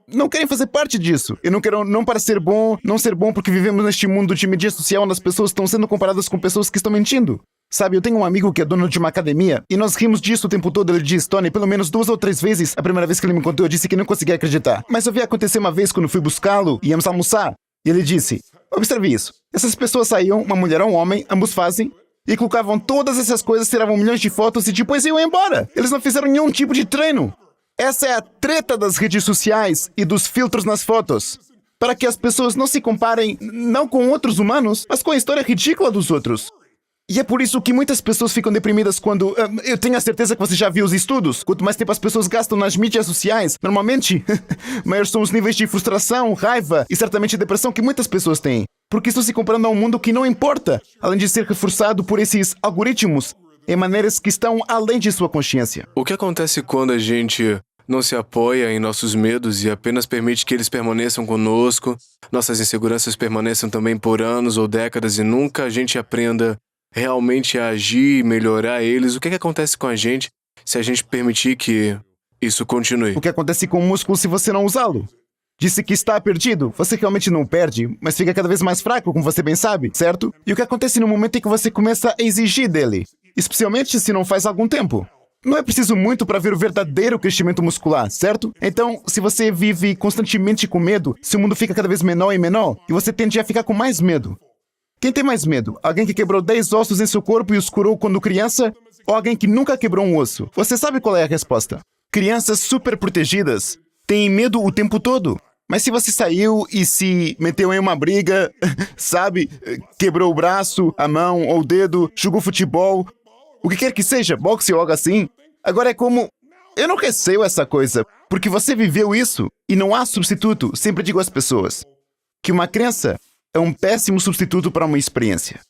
não querem fazer parte disso. Eu não quero não para ser bom, não ser bom porque vivemos neste mundo de mídia social onde as pessoas estão sendo comparadas com pessoas que estão mentindo. Sabe, eu tenho um amigo que é dono de uma academia e nós rimos disso o tempo todo. Ele diz, Tony, pelo menos 2 ou 3 vezes, a primeira vez que ele me contou, eu disse que não conseguia acreditar. Mas eu vi acontecer uma vez quando fui buscá-lo, íamos almoçar, e ele disse, observe isso, essas pessoas saíam, uma mulher ou um homem, ambos fazem, e colocavam todas essas coisas, tiravam milhões de fotos e depois iam embora. Eles não fizeram nenhum tipo de treino. Essa é a treta das redes sociais e dos filtros nas fotos. Para que as pessoas não se comparem, não com outros humanos, mas com a história ridícula dos outros. E é por isso que muitas pessoas ficam deprimidas quando... eu tenho a certeza que você já viu os estudos. Quanto mais tempo as pessoas gastam nas mídias sociais, normalmente, maiores são os níveis de frustração, raiva e certamente depressão que muitas pessoas têm. Porque estão se comparando a um mundo que não importa, além de ser reforçado por esses algoritmos em maneiras que estão além de sua consciência. O que acontece quando a gente não se apoia em nossos medos e apenas permite que eles permaneçam conosco, nossas inseguranças permaneçam também por anos ou décadas e nunca a gente aprenda realmente a agir e melhorar eles, o que acontece com a gente se a gente permitir que isso continue? O que acontece com o músculo se você não usá-lo? Disse que está perdido. Você realmente não perde, mas fica cada vez mais fraco, como você bem sabe, certo? E o que acontece no momento em que você começa a exigir dele? Especialmente se não faz algum tempo. Não é preciso muito para ver o verdadeiro crescimento muscular, certo? Então, se você vive constantemente com medo, seu mundo fica cada vez menor e menor, e você tende a ficar com mais medo. Quem tem mais medo? Alguém que quebrou 10 ossos em seu corpo e os curou quando criança? Ou alguém que nunca quebrou um osso? Você sabe qual é a resposta. Crianças super protegidas têm medo o tempo todo. Mas se você saiu e se meteu em uma briga, sabe? Quebrou o braço, a mão ou o dedo, jogou futebol, o que quer que seja, boxe ou algo assim. Agora é como... Eu não receio essa coisa, porque você viveu isso e não há substituto. Sempre digo às pessoas que uma crença é um péssimo substituto para uma experiência.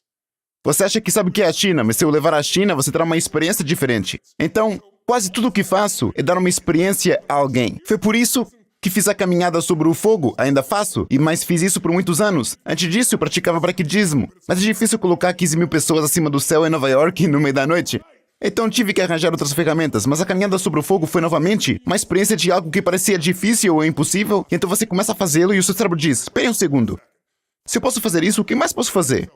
Você acha que sabe o que é a China, mas se eu levar à China, você terá uma experiência diferente. Então, quase tudo o que faço é dar uma experiência a alguém. Foi por isso que fiz a caminhada sobre o fogo, ainda faço, mas fiz isso por muitos anos. Antes disso, eu praticava paraquedismo, mas é difícil colocar 15 mil pessoas acima do céu em Nova York no meio da noite. Então tive que arranjar outras ferramentas, mas a caminhada sobre o fogo foi novamente uma experiência de algo que parecia difícil ou impossível, e então você começa a fazê-lo e o seu cérebro diz, espere um segundo, se eu posso fazer isso, o que mais posso fazer?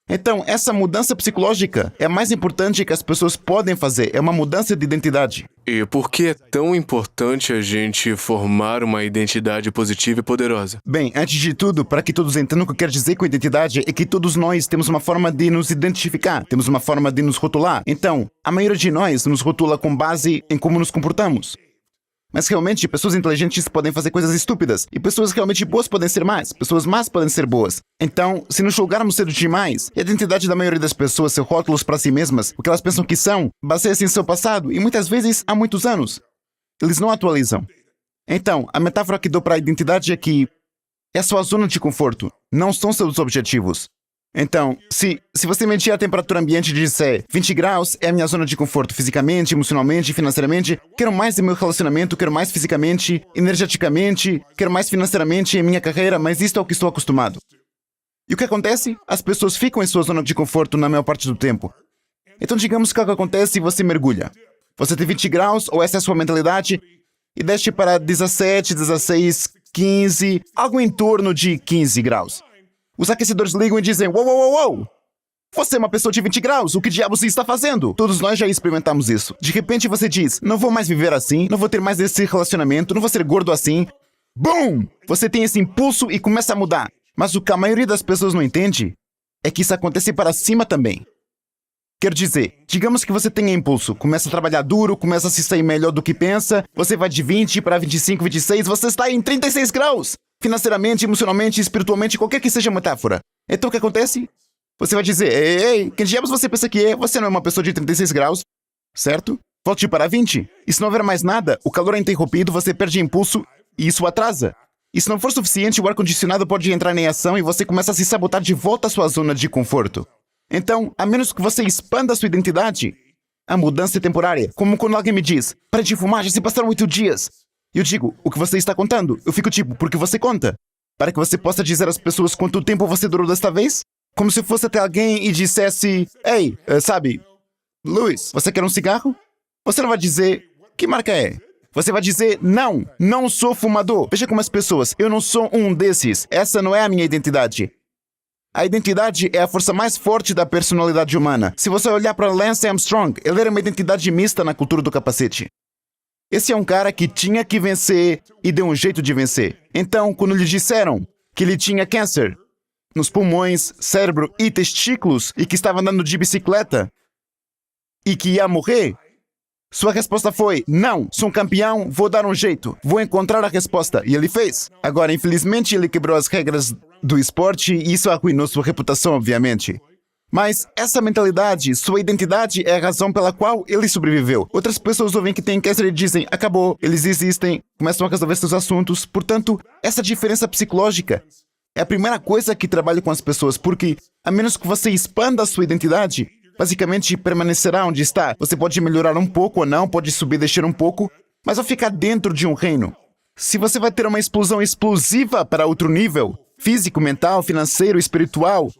Então, essa mudança psicológica é a mais importante que as pessoas podem fazer, é uma mudança de identidade. E por que é tão importante a gente formar uma identidade positiva e poderosa? Bem, antes de tudo, para que todos entendam o que eu quero dizer com identidade, é que todos nós temos uma forma de nos identificar, temos uma forma de nos rotular. Então, a maioria de nós nos rotula com base em como nos comportamos. Mas realmente, pessoas inteligentes podem fazer coisas estúpidas, e pessoas realmente boas podem ser más, pessoas más podem ser boas. Então, se nos julgarmos cedo demais, a identidade da maioria das pessoas, seus rótulos para si mesmas, o que elas pensam que são, baseia-se em seu passado, e muitas vezes há muitos anos. Eles não atualizam. Então, a metáfora que dou para a identidade é que é a sua zona de conforto, não são seus objetivos. Então, se você medir a temperatura ambiente e disser 20 graus é a minha zona de conforto fisicamente, emocionalmente, financeiramente, quero mais em meu relacionamento, quero mais fisicamente, energeticamente, quero mais financeiramente em minha carreira, mas isto é o que estou acostumado. E o que acontece? As pessoas ficam em sua zona de conforto na maior parte do tempo. Então digamos que algo acontece e você mergulha. Você tem 20 graus, ou essa é a sua mentalidade, e desce para 17, 16, 15, algo em torno de 15 graus. Os aquecedores ligam e dizem, uou, uou, uou, uou! Você é uma pessoa de 20 graus, o que diabos você está fazendo? Todos nós já experimentamos isso. De repente você diz, não vou mais viver assim, não vou ter mais esse relacionamento, não vou ser gordo assim. Bum! Você tem esse impulso e começa a mudar. Mas o que a maioria das pessoas não entende é que isso acontece para cima também. Quero dizer, digamos que você tenha impulso, começa a trabalhar duro, começa a se sair melhor do que pensa, você vai de 20 para 25, 26, você está em 36 graus! Financeiramente, emocionalmente, espiritualmente, qualquer que seja a metáfora. Então o que acontece? Você vai dizer, ei, quem diabos você pensa que é? Você não é uma pessoa de 36 graus, certo? Volte para 20. E se não houver mais nada, o calor é interrompido, você perde impulso e isso atrasa. E se não for suficiente, o ar-condicionado pode entrar em ação e você começa a se sabotar de volta à sua zona de conforto. Então, a menos que você expanda a sua identidade, a mudança é temporária. Como quando alguém me diz, pare de fumar, já se passaram 8 dias. E eu digo, o que você está contando? Eu fico tipo, porque você conta? Para que você possa dizer às pessoas quanto tempo você durou desta vez? Como se fosse até alguém e dissesse, ei, sabe, Luiz, você quer um cigarro? Você não vai dizer, que marca é? Você vai dizer, não sou fumador. Veja como as pessoas, eu não sou um desses. Essa não é a minha identidade. A identidade é a força mais forte da personalidade humana. Se você olhar para Lance Armstrong, ele era uma identidade mista na cultura do capacete. Esse é um cara que tinha que vencer e deu um jeito de vencer. Então, quando lhe disseram que ele tinha câncer nos pulmões, cérebro e testículos e que estava andando de bicicleta e que ia morrer, sua resposta foi, não, sou um campeão, vou dar um jeito, vou encontrar a resposta. E ele fez. Agora, infelizmente, ele quebrou as regras do esporte e isso arruinou sua reputação, obviamente. Mas essa mentalidade, sua identidade é a razão pela qual ele sobreviveu. Outras pessoas ouvem que tem câncer e dizem, acabou, eles existem, começam a resolver seus assuntos. Portanto, essa diferença psicológica é a primeira coisa que trabalho com as pessoas, porque a menos que você expanda a sua identidade, basicamente permanecerá onde está. Você pode melhorar um pouco ou não, pode subir e descer um pouco, mas ao ficar dentro de um reino. Se você vai ter uma explosão explosiva para outro nível, físico, mental, financeiro, espiritual,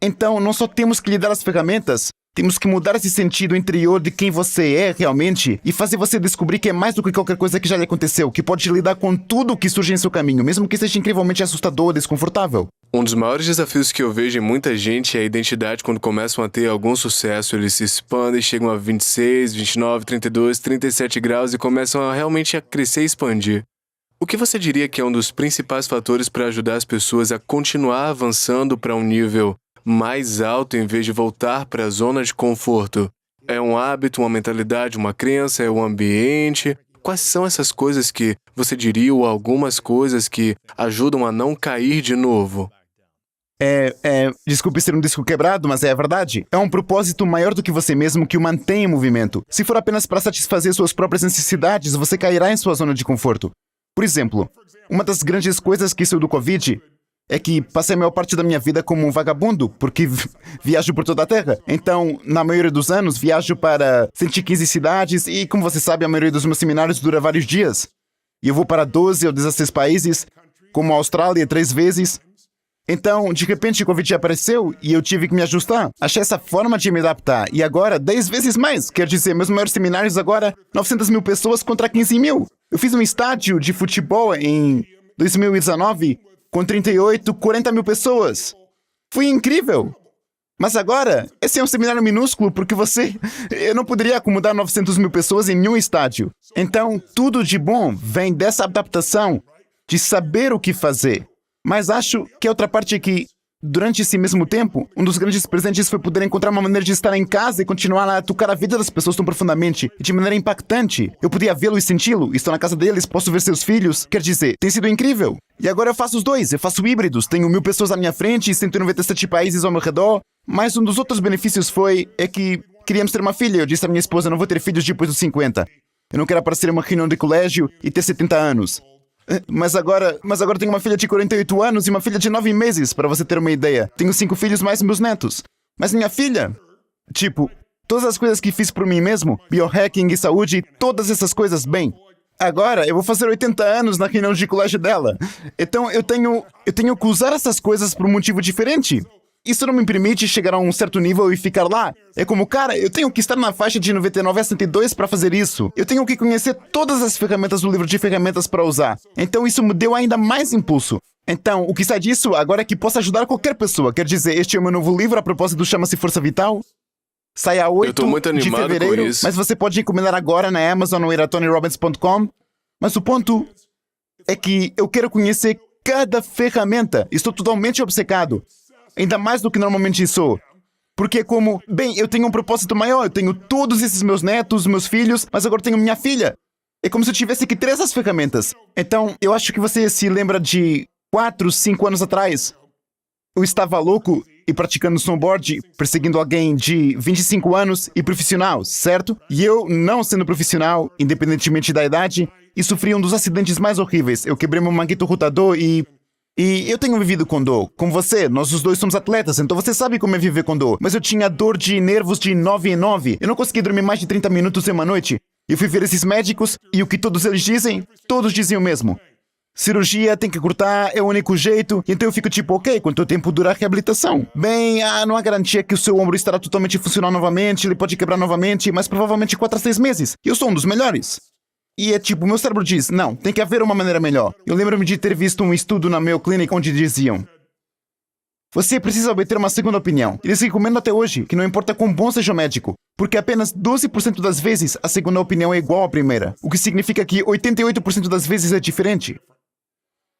então não só temos que lhe dar as ferramentas, temos que mudar esse sentido interior de quem você é realmente e fazer você descobrir que é mais do que qualquer coisa que já lhe aconteceu, que pode lidar com tudo o que surge em seu caminho, mesmo que seja incrivelmente assustador, desconfortável. Um dos maiores desafios que eu vejo em muita gente é a identidade. Quando começam a ter algum sucesso, eles se expandem, chegam a 26, 29, 32, 37 graus e começam a realmente crescer e expandir. O que você diria que é um dos principais fatores para ajudar as pessoas a continuar avançando para um nível mais alto em vez de voltar para a zona de conforto? É um hábito, uma mentalidade, uma crença, é o ambiente? Quais são essas coisas que você diria ou algumas coisas que ajudam a não cair de novo? Desculpe ser um disco quebrado, mas é a verdade. É um propósito maior do que você mesmo que o mantém em movimento. Se for apenas para satisfazer suas próprias necessidades, você cairá em sua zona de conforto. Por exemplo, uma das grandes coisas que saiu do Covid é que passei a maior parte da minha vida como um vagabundo, porque viajo por toda a Terra. Então, na maioria dos anos, viajo para 115 cidades e, como você sabe, a maioria dos meus seminários dura vários dias. E eu vou para 12 ou 16 países, como a Austrália 3 vezes. Então, de repente, o Covid apareceu e eu tive que me ajustar. Achei essa forma de me adaptar. E agora, 10 vezes mais. Quer dizer, meus maiores seminários agora, 900 mil pessoas contra 15 mil. Eu fiz um estádio de futebol em 2019 com 38, 40 mil pessoas. Foi incrível. Mas agora, esse é um seminário minúsculo porque eu não poderia acomodar 900 mil pessoas em nenhum estádio. Então, tudo de bom vem dessa adaptação, de saber o que fazer. Mas acho que a outra parte é que, durante esse mesmo tempo, um dos grandes presentes foi poder encontrar uma maneira de estar em casa e continuar a tocar a vida das pessoas tão profundamente e de maneira impactante. Eu podia vê-lo e senti-lo, estou na casa deles, posso ver seus filhos. Quer dizer, tem sido incrível. E agora eu faço os dois, eu faço híbridos, tenho 1000 pessoas à minha frente e 197 países ao meu redor. Mas um dos outros benefícios é que queríamos ter uma filha. Eu disse à minha esposa, não vou ter filhos depois dos 50. Eu não quero aparecer em uma reunião de colégio e ter 70 anos. Mas agora tenho uma filha de 48 anos e uma filha de 9 meses, para você ter uma ideia. Tenho 5 filhos mais meus netos. Mas minha filha... todas as coisas que fiz por mim mesmo, biohacking e saúde, todas essas coisas, bem... Agora, eu vou fazer 80 anos na reunião de colégio dela. Então, eu tenho que usar essas coisas por um motivo diferente. Isso não me permite chegar a um certo nível e ficar lá. É como, cara, eu tenho que estar na faixa de 99 a 102 para fazer isso. Eu tenho que conhecer todas as ferramentas do livro de ferramentas para usar. Então isso me deu ainda mais impulso. Então, o que sai disso agora é que posso ajudar qualquer pessoa. Quer dizer, este é o meu novo livro, a propósito chama-se Força Vital. Sai a 8 de fevereiro, mas você pode encomendar agora na Amazon ou ir a tonyrobbins.com. Mas o ponto é que eu quero conhecer cada ferramenta. Estou totalmente obcecado. Ainda mais do que normalmente sou. Porque eu tenho um propósito maior, eu tenho todos esses meus netos, meus filhos, mas agora tenho minha filha. É como se eu tivesse que ter essas ferramentas. Então, eu acho que você se lembra de 4, 5 anos atrás. Eu estava louco e praticando snowboard, perseguindo alguém de 25 anos e profissional, certo? E eu, não sendo profissional, independentemente da idade, e sofri um dos acidentes mais horríveis. Eu quebrei meu manguito rotador e eu tenho vivido com dor. Com você, nós os dois somos atletas, então você sabe como é viver com dor. Mas eu tinha dor de nervos de 9 em 9. Eu não conseguia dormir mais de 30 minutos em uma noite. Eu fui ver esses médicos e o que todos eles dizem? Todos dizem o mesmo. Cirurgia, tem que cortar, é o único jeito. Então eu fico tipo, ok, quanto tempo dura a reabilitação? Bem, não há garantia que o seu ombro estará totalmente funcional novamente, ele pode quebrar novamente, mas provavelmente 4 a 6 meses. E eu sou um dos melhores. E é tipo, meu cérebro diz, não, tem que haver uma maneira melhor. Eu lembro-me de ter visto um estudo na Mayo Clinic onde diziam: você precisa obter uma segunda opinião. Eles recomendam até hoje que não importa quão bom seja o médico, porque apenas 12% das vezes a segunda opinião é igual à primeira, o que significa que 88% das vezes é diferente.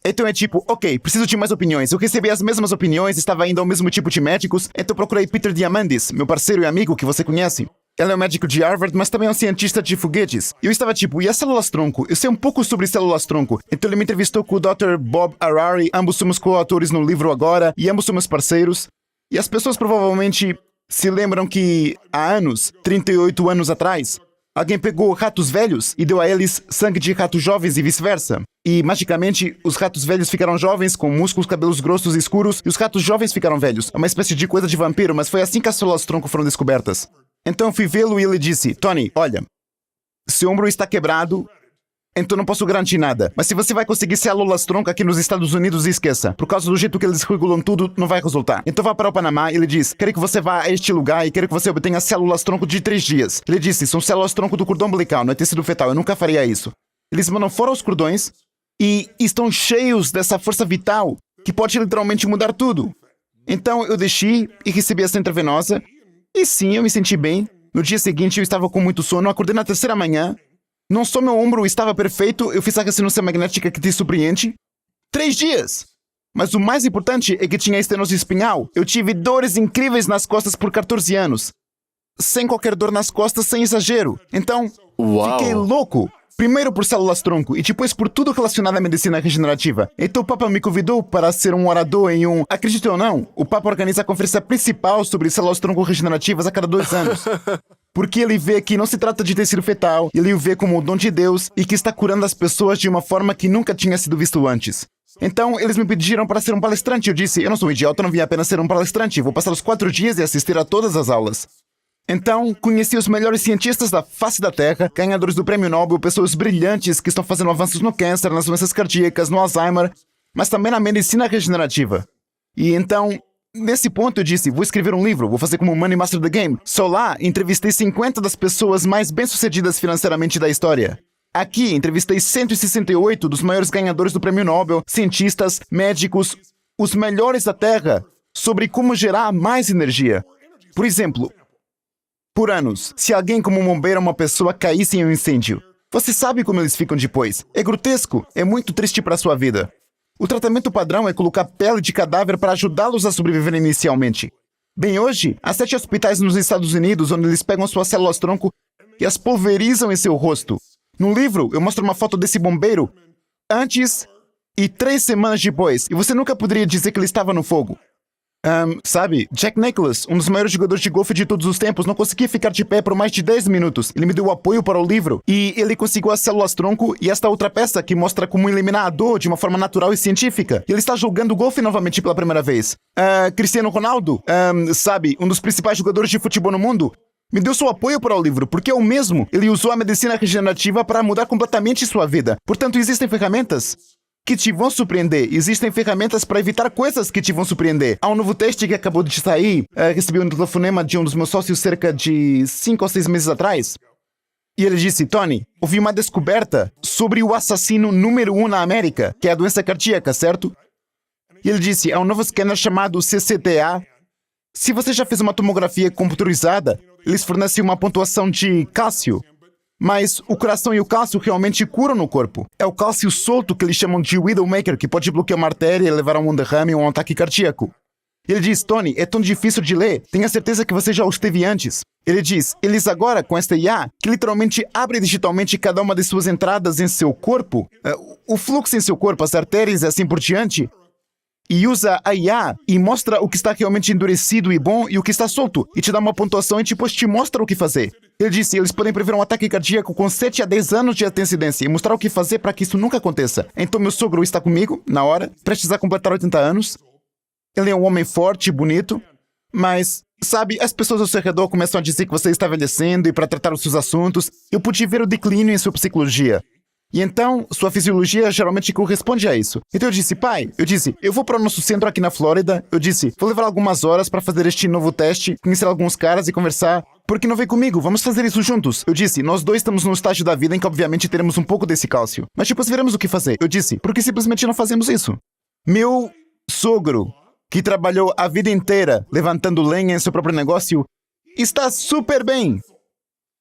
Então é tipo, ok, preciso de mais opiniões. Eu recebi as mesmas opiniões, estava indo ao mesmo tipo de médicos, então procurei Peter Diamandis, meu parceiro e amigo que você conhece. Ele é um médico de Harvard, mas também é um cientista de foguetes. E eu estava tipo, e as células-tronco? Eu sei um pouco sobre células-tronco. Então ele me entrevistou com o Dr. Bob Harari, ambos somos coautores no livro agora, e ambos somos parceiros. E as pessoas provavelmente se lembram que, há anos, 38 anos atrás, alguém pegou ratos velhos e deu a eles sangue de ratos jovens e vice-versa. E, magicamente, os ratos velhos ficaram jovens, com músculos, cabelos grossos e escuros, e os ratos jovens ficaram velhos. É uma espécie de coisa de vampiro, mas foi assim que as células-tronco foram descobertas. Então fui vê-lo e ele disse, Tony, olha, seu ombro está quebrado Então não posso garantir nada. Mas se você vai conseguir células-tronco aqui nos Estados Unidos, esqueça. Por causa do jeito que eles regulam tudo, não vai resultar. Então vá para o Panamá e ele diz, quero que você vá a este lugar e quero que você obtenha células-tronco de 3 dias. Ele disse, são células-tronco do cordão umbilical, não é tecido fetal, eu nunca faria isso. Eles mandam fora os cordões e estão cheios dessa força vital que pode literalmente mudar tudo. Então eu deixei e recebi essa intravenosa e sim, eu me senti bem. No dia seguinte eu estava com muito sono, acordei na 3ª manhã. Não só meu ombro estava perfeito, eu fiz a ressonância magnética que te surpreende. 3 dias! Mas o mais importante é que tinha estenose espinhal. Eu tive dores incríveis nas costas por 14 anos. Sem qualquer dor nas costas, sem exagero. Então, Uau. fiquei louco. Primeiro por células-tronco e depois por tudo relacionado à medicina regenerativa. Então o Papa me convidou para ser um orador em um... Acredite ou não, o Papa organiza a conferência principal sobre células-tronco regenerativas a cada 2 anos. Porque ele vê que não se trata de tecido fetal, ele o vê como o dom de Deus e que está curando as pessoas de uma forma que nunca tinha sido visto antes. Então, eles me pediram para ser um palestrante. Eu disse, eu não sou um idiota, não vim apenas ser um palestrante. Vou passar os 4 dias e assistir a todas as aulas. Então, conheci os melhores cientistas da face da Terra, ganhadores do Prêmio Nobel, pessoas brilhantes que estão fazendo avanços no câncer, nas doenças cardíacas, no Alzheimer, mas também na medicina regenerativa. E então, nesse ponto eu disse, vou escrever um livro, vou fazer como Money Master the Game. Só lá, entrevistei 50 das pessoas mais bem-sucedidas financeiramente da história. Aqui, entrevistei 168 dos maiores ganhadores do Prêmio Nobel, cientistas, médicos, os melhores da Terra, sobre como gerar mais energia. Por exemplo, por anos, se alguém como um bombeiro ou uma pessoa caísse em um incêndio, você sabe como eles ficam depois. É grotesco, é muito triste para a sua vida. O tratamento padrão é colocar pele de cadáver para ajudá-los a sobreviver inicialmente. Bem, hoje, há 7 hospitais nos Estados Unidos onde eles pegam suas células-tronco e as pulverizam em seu rosto. No livro, eu mostro uma foto desse bombeiro antes e 3 semanas depois, e você nunca poderia dizer que ele estava no fogo. Sabe, Jack Nicklaus, um dos maiores jogadores de golfe de todos os tempos, não conseguia ficar de pé por mais de 10 minutos. Ele me deu apoio para o livro e ele conseguiu as células-tronco e esta outra peça que mostra como eliminar a dor de uma forma natural e científica. Ele está jogando golfe novamente pela primeira vez. Cristiano Ronaldo, sabe, um dos principais jogadores de futebol no mundo, me deu seu apoio para o livro, porque é o mesmo. Ele usou a medicina regenerativa para mudar completamente sua vida. Portanto, existem ferramentas que te vão surpreender. Existem ferramentas para evitar coisas que te vão surpreender. Há um novo teste que acabou de sair. Recebi um telefonema de um dos meus sócios cerca de 5 ou 6 meses atrás. E ele disse, Tony, houve uma descoberta sobre o assassino número 1 na América, que é a doença cardíaca, certo? E ele disse, há um novo scanner chamado CCTA. Se você já fez uma tomografia computerizada, eles fornecem uma pontuação de cálcio. Mas o coração e o cálcio realmente curam no corpo. É o cálcio solto que eles chamam de Widowmaker, que pode bloquear uma artéria e levar a um derrame ou um ataque cardíaco. Ele diz, Tony, é tão difícil de ler, tenha certeza que você já o esteve antes. Ele diz, eles agora, com esta IA, que literalmente abre digitalmente cada uma de suas entradas em seu corpo, o fluxo em seu corpo, as artérias e assim por diante, e usa a IA e mostra o que está realmente endurecido e bom e o que está solto, e te dá uma pontuação e depois te mostra o que fazer. Ele disse, eles podem prever um ataque cardíaco com 7 a 10 anos de antecedência e mostrar o que fazer para que isso nunca aconteça. Então meu sogro está comigo, na hora, prestes a completar 80 anos. Ele é um homem forte e bonito, mas, sabe, as pessoas ao seu redor começam a dizer que você está envelhecendo e para tratar os seus assuntos, eu pude ver o declínio em sua psicologia. E então, sua fisiologia geralmente corresponde a isso. Então eu disse, pai, eu vou para o nosso centro aqui na Flórida. Eu disse, vou levar algumas horas para fazer este novo teste, conhecer alguns caras e conversar. Por que não vem comigo? Vamos fazer isso juntos. Eu disse, nós dois estamos num estágio da vida em que obviamente teremos um pouco desse cálcio. Mas depois veremos o que fazer. Eu disse, por que simplesmente não fazemos isso? Meu sogro, que trabalhou a vida inteira levantando lenha em seu próprio negócio, está super bem.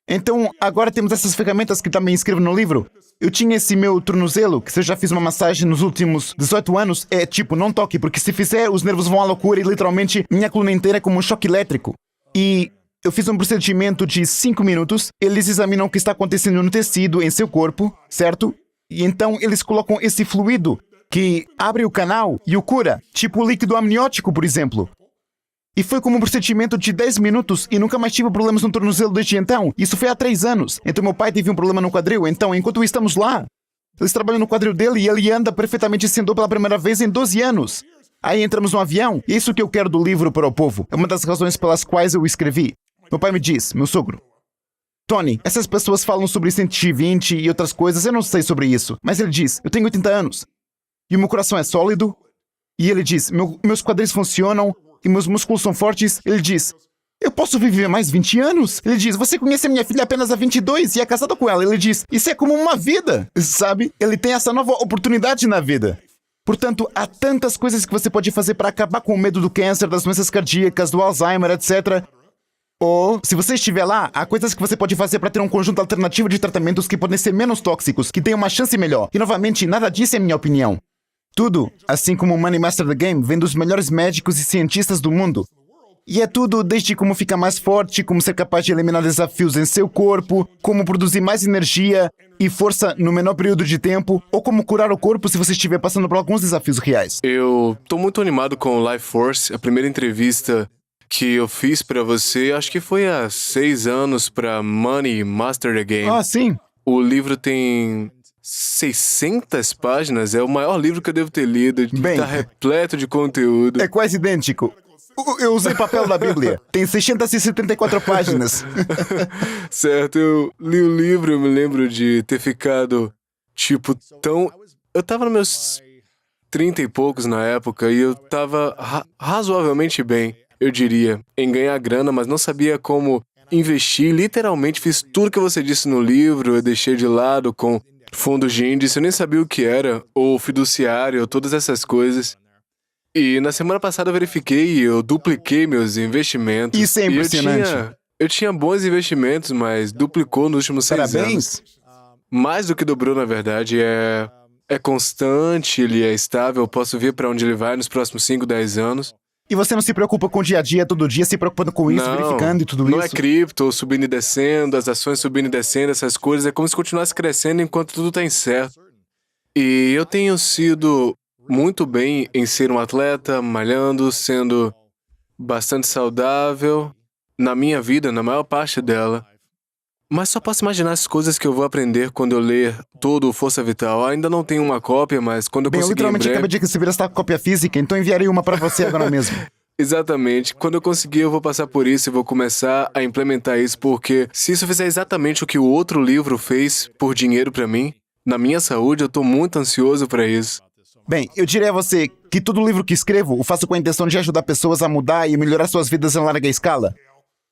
Então, agora temos essas ferramentas que também escrevo no livro. Eu tinha esse meu tornozelo, que se eu já fiz uma massagem nos últimos 18 anos, é tipo, não toque, porque se fizer, os nervos vão à loucura e literalmente minha coluna inteira é como um choque elétrico. E eu fiz um procedimento de 5 minutos, eles examinam o que está acontecendo no tecido, em seu corpo, certo? E então eles colocam esse fluido que abre o canal e o cura, tipo o líquido amniótico, por exemplo. E foi como um procedimento de 10 minutos e nunca mais tive problemas no tornozelo desde então. Isso foi há 3 anos. Então meu pai teve um problema no quadril. Então, enquanto estamos lá, eles trabalham no quadril dele e ele anda perfeitamente sem dor pela primeira vez em 12 anos. Aí entramos no avião e é isso que eu quero do livro para o povo. É uma das razões pelas quais eu o escrevi. Meu pai me diz, meu sogro, Tony, essas pessoas falam sobre 120 e outras coisas, eu não sei sobre isso. Mas ele diz, eu tenho 80 anos. E o meu coração é sólido. E ele diz, meus quadris funcionam e meus músculos são fortes. Ele diz, eu posso viver mais 20 anos? Ele diz, você conhece a minha filha apenas há 22 e é casado com ela. Ele diz, isso é como uma vida, sabe? Ele tem essa nova oportunidade na vida. Portanto, há tantas coisas que você pode fazer para acabar com o medo do câncer, das doenças cardíacas, do Alzheimer, etc. Ou, se você estiver lá, há coisas que você pode fazer para ter um conjunto alternativo de tratamentos que podem ser menos tóxicos, que tenham uma chance melhor. E, novamente, nada disso é minha opinião. Tudo, assim como o Money Master the Game, vem dos melhores médicos e cientistas do mundo. E é tudo desde como ficar mais forte, como ser capaz de eliminar desafios em seu corpo, como produzir mais energia e força no menor período de tempo, ou como curar o corpo se você estiver passando por alguns desafios reais. Eu tô muito animado com o Life Force. A primeira entrevista que eu fiz pra você, acho que foi há 6 anos pra Money Master the Game. Ah, sim. O livro tem 600 páginas, é o maior livro que eu devo ter lido. Bem, tá repleto de conteúdo. É quase idêntico. Eu usei papel da Bíblia. Tem 674 páginas. Certo, eu li o livro, eu me lembro de ter ficado, tão... Eu tava nos meus 30 e poucos na época e eu tava razoavelmente bem, eu diria, em ganhar grana, mas não sabia como investir. Literalmente fiz tudo que você disse no livro, eu deixei de lado com fundos de índice, eu nem sabia o que era, ou fiduciário, ou todas essas coisas. E na semana passada eu verifiquei e eu dupliquei meus investimentos. Isso é impressionante. Eu tinha bons investimentos, mas duplicou nos últimos 6 anos. Parabéns. Mais do que dobrou, na verdade. É constante, ele é estável, eu posso ver para onde ele vai nos próximos 5, 10 anos. E você não se preocupa com o dia a dia, todo dia, se preocupando com isso, verificando e tudo isso? Não é cripto, subindo e descendo, as ações subindo e descendo, essas coisas. É como se continuasse crescendo enquanto tudo tá incerto. E eu tenho sido muito bem em ser um atleta, malhando, sendo bastante saudável na minha vida, na maior parte dela. Mas só posso imaginar as coisas que eu vou aprender quando eu ler todo o Força Vital. Eu ainda não tenho uma cópia, mas quando eu Bem, eu conseguir literalmente acabei de receber essa cópia física, então enviarei uma para você agora mesmo. Exatamente. Quando eu conseguir, eu vou passar por isso e vou começar a implementar isso, porque se isso fizer exatamente o que o outro livro fez por dinheiro pra mim, na minha saúde, eu tô muito ansioso pra isso. Bem, eu diria a você que todo livro que escrevo, eu faço com a intenção de ajudar pessoas a mudar e melhorar suas vidas em larga escala.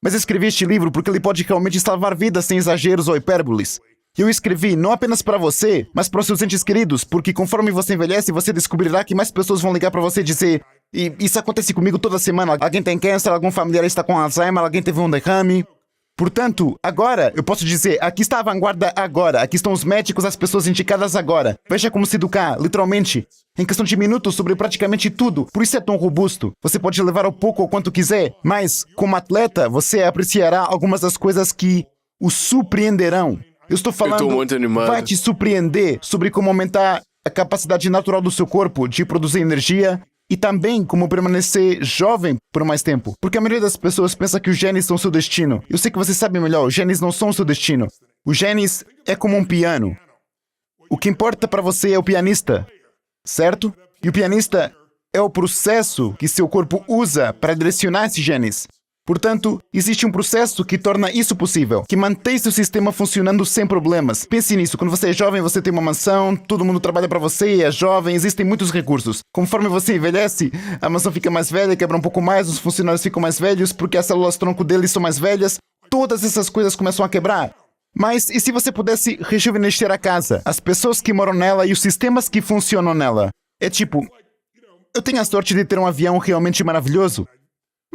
Mas eu escrevi este livro porque ele pode realmente salvar vidas sem exageros ou hipérboles. E eu escrevi não apenas para você, mas para os seus entes queridos, porque conforme você envelhece, você descobrirá que mais pessoas vão ligar para você e dizer: e isso acontece comigo toda semana. Alguém tem câncer, algum familiar está com Alzheimer, alguém teve um derrame. Portanto, agora, eu posso dizer, aqui está a vanguarda agora, aqui estão os médicos, as pessoas indicadas agora. Veja como se educar, literalmente, em questão de minutos sobre praticamente tudo. Por isso é tão robusto. Você pode levar ao pouco ou quanto quiser, mas, como atleta, você apreciará algumas das coisas que o surpreenderão. Eu estou falando, Eu tô muito animado. vai te surpreender sobre como aumentar a capacidade natural do seu corpo de produzir energia, e também como permanecer jovem por mais tempo. Porque a maioria das pessoas pensa que os genes são seu destino. Eu sei que você sabe melhor, os genes não são seu destino. Os genes é como um piano. O que importa para você é o pianista, certo? E o pianista é o processo que seu corpo usa para direcionar esses genes. Portanto, existe um processo que torna isso possível, que mantém seu sistema funcionando sem problemas. Pense nisso, quando você é jovem, você tem uma mansão, todo mundo trabalha para você, é jovem, existem muitos recursos. Conforme você envelhece, a mansão fica mais velha, quebra um pouco mais, os funcionários ficam mais velhos, porque as células-tronco deles são mais velhas, todas essas coisas começam a quebrar. Mas e se você pudesse rejuvenescer a casa, as pessoas que moram nela e os sistemas que funcionam nela? É tipo, eu tenho a sorte de ter um avião realmente maravilhoso.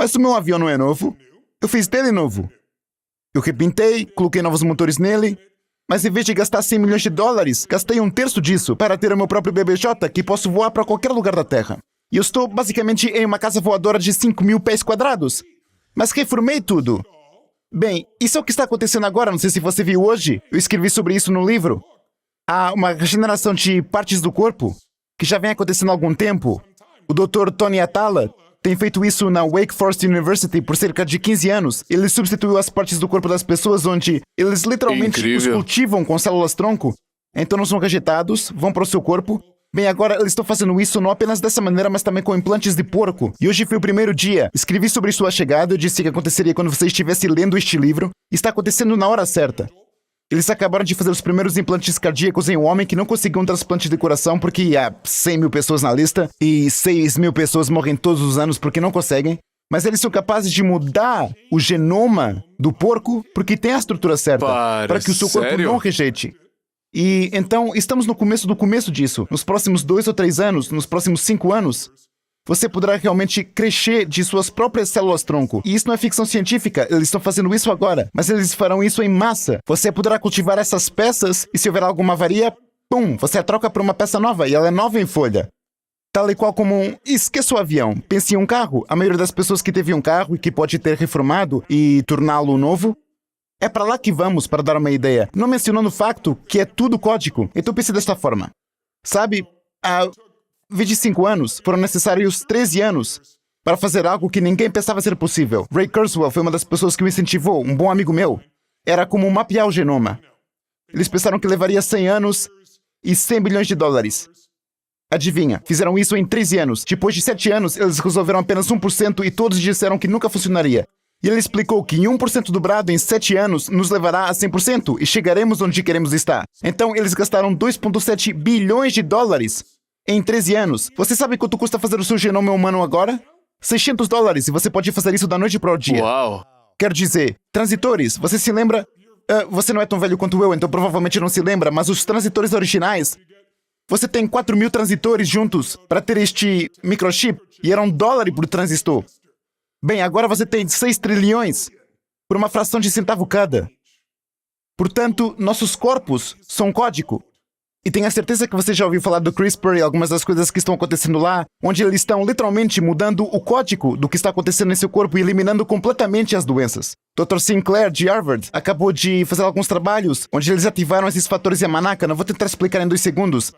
Mas o meu avião não é novo. Eu fiz dele novo. Eu repintei, coloquei novos motores nele, mas em vez de gastar 100 milhões de dólares, gastei 1/3 disso para ter o meu próprio BBJ que posso voar para qualquer lugar da Terra. E eu estou basicamente em uma casa voadora de 5.000 pés quadrados. Mas reformei tudo. Bem, isso é o que está acontecendo agora, não sei se você viu hoje. Eu escrevi sobre isso no livro. Há uma regeneração de partes do corpo que já vem acontecendo há algum tempo. O Dr. Tony Atala tem feito isso na Wake Forest University por cerca de 15 anos. Ele substituiu as partes do corpo das pessoas onde eles literalmente os cultivam com células-tronco. Então não são rejeitados, vão para o seu corpo Bem, agora eles estão fazendo isso não apenas dessa maneira, mas também com implantes de porco. E hoje foi o primeiro dia. Escrevi sobre sua chegada, eu disse que aconteceria quando você estivesse lendo este livro. Está acontecendo na hora certa. Eles acabaram de fazer os primeiros implantes cardíacos em um homem que não conseguiu um transplante de coração porque há 100 mil pessoas na lista e 6 mil pessoas morrem todos os anos porque não conseguem. Mas eles são capazes de mudar o genoma do porco porque tem a estrutura certa para que o seu corpo não rejeite. E então, estamos no começo do começo disso. Nos próximos 2 ou 3 anos, nos próximos 5 anos, você poderá realmente crescer de suas próprias células-tronco. E isso não é ficção científica, eles estão fazendo isso agora. Mas eles farão isso em massa. Você poderá cultivar essas peças e se houver alguma avaria, pum, você a troca por uma peça nova e ela é nova em folha. Tal e qual como esqueça o avião, pense em um carro. A maioria das pessoas que teve um carro e que pode ter reformado e torná-lo novo, é para lá que vamos, para dar uma ideia. Não mencionando o facto que é tudo código. Então pense desta forma. Sabe, há 25 anos, foram necessários 13 anos para fazer algo que ninguém pensava ser possível. Ray Kurzweil foi uma das pessoas que me incentivou, um bom amigo meu. Era como mapear o genoma. Eles pensaram que levaria 100 anos e 100 bilhões de dólares. Adivinha, fizeram isso em 13 anos. Depois de 7 anos, eles resolveram apenas 1% e todos disseram que nunca funcionaria. E ele explicou que 1% dobrado em 7 anos nos levará a 100% e chegaremos onde queremos estar. Então, eles gastaram 2,7 bilhões de dólares em 13 anos. Você sabe quanto custa fazer o seu genoma humano agora? $600 e você pode fazer isso da noite para o dia. Uau! Quero dizer, transitores, você se lembra? Você não é tão velho quanto eu, então provavelmente não se lembra, mas os transitores originais... Você tem 4.000 transitores juntos para ter este microchip e era $1 por transistor. Bem, agora você tem 6 trilhões por uma fração de centavo cada. Portanto, nossos corpos são código. E tenha certeza que você já ouviu falar do CRISPR e algumas das coisas que estão acontecendo lá, onde eles estão literalmente mudando o código do que está acontecendo em seu corpo e eliminando completamente as doenças. Dr. Sinclair, de Harvard, acabou de fazer alguns trabalhos onde eles ativaram esses fatores Yamanaka. Não vou tentar explicar em 2 segundos.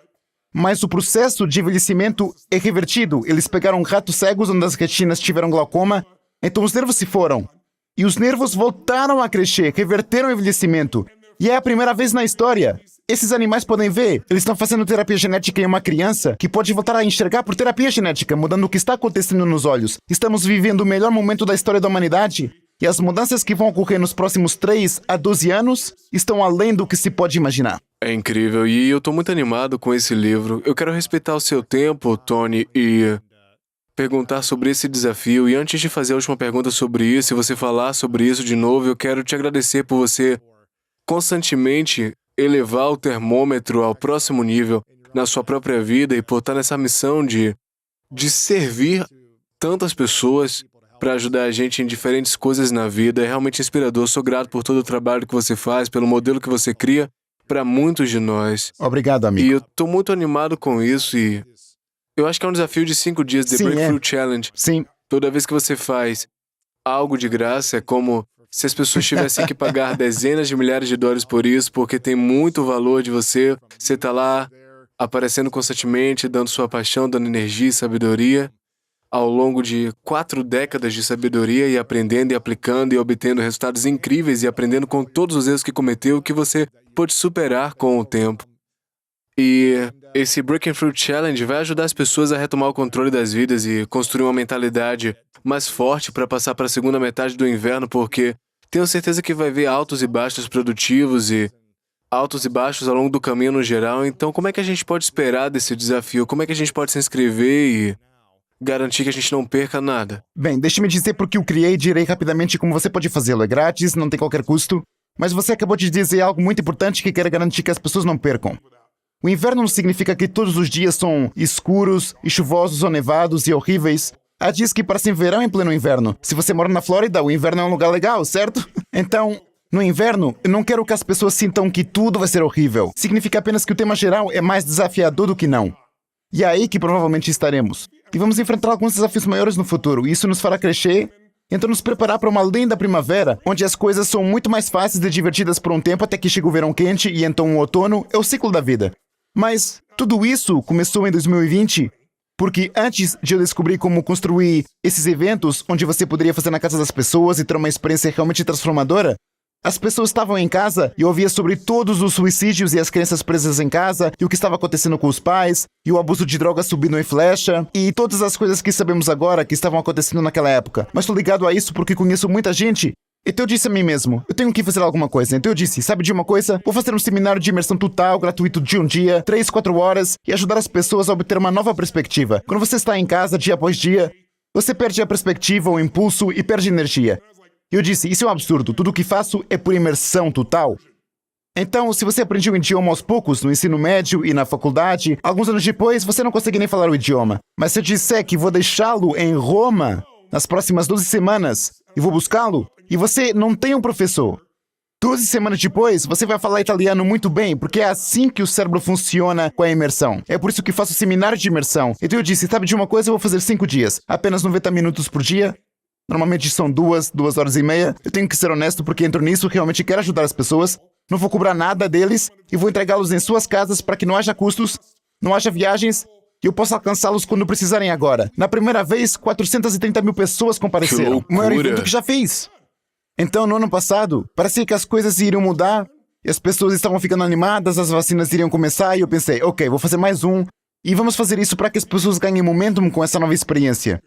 Mas o processo de envelhecimento é revertido. Eles pegaram ratos cegos onde as retinas tiveram glaucoma, então os nervos se foram. E os nervos voltaram a crescer, reverteram o envelhecimento. E é a primeira vez na história. Esses animais podem ver. Eles estão fazendo terapia genética em uma criança que pode voltar a enxergar por terapia genética, mudando o que está acontecendo nos olhos. Estamos vivendo o melhor momento da história da humanidade. E as mudanças que vão ocorrer nos próximos 3 a 12 anos estão além do que se pode imaginar. É incrível e eu tô muito animado com esse livro. Eu quero respeitar o seu tempo, Tony, e perguntar sobre esse desafio. E antes de fazer a última pergunta sobre isso, e você falar sobre isso de novo, eu quero te agradecer por você constantemente elevar o termômetro ao próximo nível na sua própria vida e por estar nessa missão de servir tantas pessoas para ajudar a gente em diferentes coisas na vida. É realmente inspirador. Sou grato por todo o trabalho que você faz, pelo modelo que você cria para muitos de nós. Obrigado, amigo. E eu tô muito animado com isso e eu acho que é um desafio de 5 dias, The Breakthrough Challenge. Sim. Toda vez que você faz algo de graça, é como se as pessoas tivessem que pagar dezenas de milhares de dólares por isso, porque tem muito valor de você. Você tá lá aparecendo constantemente, dando sua paixão, dando energia e sabedoria ao longo de 4 décadas de sabedoria e aprendendo e aplicando e obtendo resultados incríveis e aprendendo com todos os erros que cometeu que você pode superar com o tempo. E esse Breaking Through Challenge vai ajudar as pessoas a retomar o controle das vidas e construir uma mentalidade mais forte para passar para a segunda metade do inverno, porque tenho certeza que vai ver altos e baixos produtivos e altos e baixos ao longo do caminho no geral. Então, como é que a gente pode esperar desse desafio? Como é que a gente pode se inscrever e garantir que a gente não perca nada? Bem, deixe-me dizer porque eu criei e direi rapidamente como você pode fazê-lo. É grátis, não tem qualquer custo. Mas você acabou de dizer algo muito importante que quer garantir que as pessoas não percam. O inverno não significa que todos os dias são escuros e chuvosos ou nevados e horríveis. Há dias que parecem verão em pleno inverno. Se você mora na Flórida, o inverno é um lugar legal, certo? Então, no inverno, eu não quero que as pessoas sintam que tudo vai ser horrível. Significa apenas que o tema geral é mais desafiador do que não. E é aí que provavelmente estaremos. E vamos enfrentar alguns desafios maiores no futuro. E isso nos fará crescer, então nos preparar para uma linda primavera, onde as coisas são muito mais fáceis e divertidas por um tempo até que chega o verão quente e então o outono é o ciclo da vida. Mas tudo isso começou em 2020, porque antes de eu descobrir como construir esses eventos onde você poderia fazer na casa das pessoas e ter uma experiência realmente transformadora, As pessoas estavam em casa e eu ouvia sobre todos os suicídios e as crianças presas em casa, e o que estava acontecendo com os pais, e o abuso de drogas subindo em flecha, e todas as coisas que sabemos agora que estavam acontecendo naquela época. Mas estou ligado a isso porque conheço muita gente. Então eu disse a mim mesmo, eu tenho que fazer alguma coisa. Então eu disse, sabe de uma coisa? Vou fazer um seminário de imersão total, gratuito de um dia, 3, 4 horas, e ajudar as pessoas a obter uma nova perspectiva. Quando você está em casa, dia após dia, você perde a perspectiva, o impulso e perde energia. Eu disse, isso é um absurdo, tudo o que faço é por imersão total. Então, se você aprendeu o idioma aos poucos, no ensino médio e na faculdade, alguns anos depois, você não consegue nem falar o idioma. Mas se eu disser que vou deixá-lo em Roma nas próximas 12 semanas, e vou buscá-lo, e você não tem um professor, 12 semanas depois, você vai falar italiano muito bem, porque é assim que o cérebro funciona com a imersão. É por isso que faço seminário de imersão. Então eu disse, sabe de uma coisa? Eu vou fazer 5 dias, apenas 90 minutos por dia. Normalmente são 2 horas e meia. Eu tenho que ser honesto porque entro nisso, realmente quero ajudar as pessoas. Não vou cobrar nada deles e vou entregá-los em suas casas para que não haja custos, não haja viagens e eu possa alcançá-los quando precisarem agora. Na primeira vez, 430 mil pessoas compareceram. O maior evento que já fiz. Então, no ano passado, parecia que as coisas iriam mudar e as pessoas estavam ficando animadas, as vacinas iriam começar e eu pensei, ok, vou fazer mais um e vamos fazer isso para que as pessoas ganhem momentum com essa nova experiência.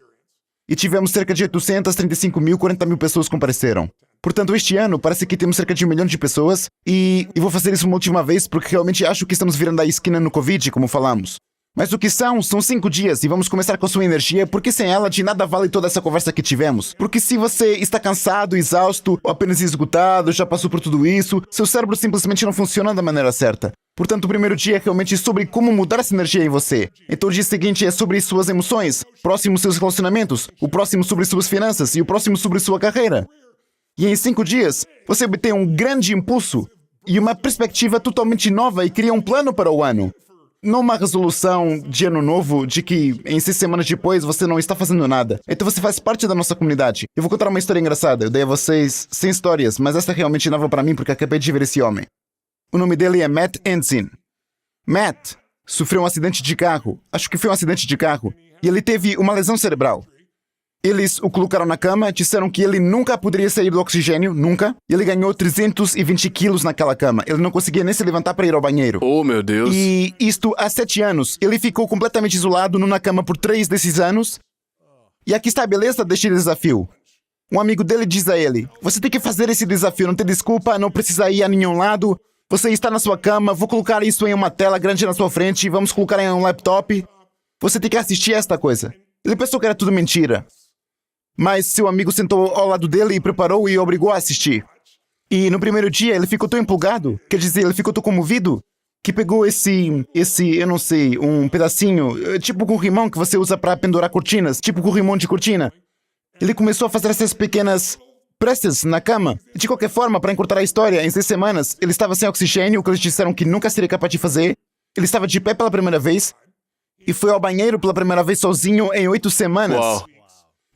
E tivemos cerca de 835 mil, 40 mil pessoas compareceram. Portanto, este ano parece que temos cerca de 1 milhão de pessoas e vou fazer isso uma última vez porque realmente acho que estamos virando a esquina no Covid, como falamos. Mas o que são 5 dias e vamos começar com sua energia porque sem ela de nada vale toda essa conversa que tivemos. Porque se você está cansado, exausto ou apenas esgotado, já passou por tudo isso, seu cérebro simplesmente não funciona da maneira certa. Portanto, o primeiro dia é realmente sobre como mudar essa energia em você. Então o dia seguinte é sobre suas emoções, o próximo seus relacionamentos, o próximo sobre suas finanças e o próximo sobre sua carreira. E em 5 dias, você obtém um grande impulso e uma perspectiva totalmente nova e cria um plano para o ano. Não uma resolução de ano novo de que em 6 semanas depois você não está fazendo nada. Então você faz parte da nossa comunidade. Eu vou contar uma história engraçada. Eu dei a vocês 100 histórias, mas essa é realmente nova para mim porque acabei de ver esse homem. O nome dele é Matt Ensign. Matt sofreu um acidente de carro. Acho que foi um acidente de carro. E ele teve uma lesão cerebral. Eles o colocaram na cama, disseram que ele nunca poderia sair do oxigênio, nunca. E ele ganhou 320 quilos naquela cama. Ele não conseguia nem se levantar para ir ao banheiro. Oh, meu Deus. E isto há 7 anos. Ele ficou completamente isolado numa cama por 3 desses anos. E aqui está a beleza deste desafio. Um amigo dele diz a ele, você tem que fazer esse desafio, não tem desculpa, não precisa ir a nenhum lado. Você está na sua cama, vou colocar isso em uma tela grande na sua frente, vamos colocar em um laptop. Você tem que assistir a esta coisa. Ele pensou que era tudo mentira. Mas seu amigo sentou ao lado dele e preparou e o obrigou a assistir. E no primeiro dia ele ficou tão empolgado, quer dizer, ele ficou tão comovido, que pegou esse, eu não sei, um pedacinho, tipo corrimão que você usa para pendurar cortinas, tipo corrimão de cortina. Ele começou a fazer essas pequenas presses na cama. De qualquer forma, para encurtar a história, em 6 semanas, ele estava sem oxigênio, o que eles disseram que nunca seria capaz de fazer. Ele estava de pé pela primeira vez e foi ao banheiro pela primeira vez sozinho em 8 semanas. Uau.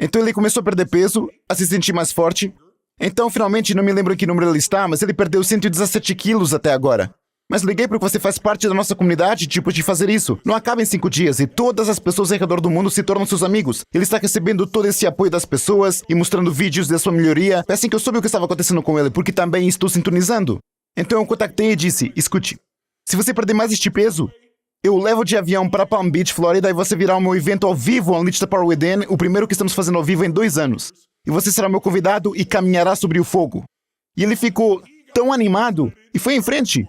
Então ele começou a perder peso, a se sentir mais forte. Então, finalmente, não me lembro em que número ele está, mas ele perdeu 117 quilos até agora. Mas liguei porque você faz parte da nossa comunidade, tipo, de fazer isso. Não acaba em 5 dias e todas as pessoas ao redor do mundo se tornam seus amigos. Ele está recebendo todo esse apoio das pessoas e mostrando vídeos da sua melhoria. É assim que eu soube o que estava acontecendo com ele, porque também estou sintonizando. Então eu contactei e disse, escute, se você perder mais este peso, eu levo de avião para Palm Beach, Flórida, e você virá ao meu evento ao vivo, Unleash the Power Within, o primeiro que estamos fazendo ao vivo em 2 anos. E você será meu convidado e caminhará sobre o fogo. E ele ficou tão animado e foi em frente.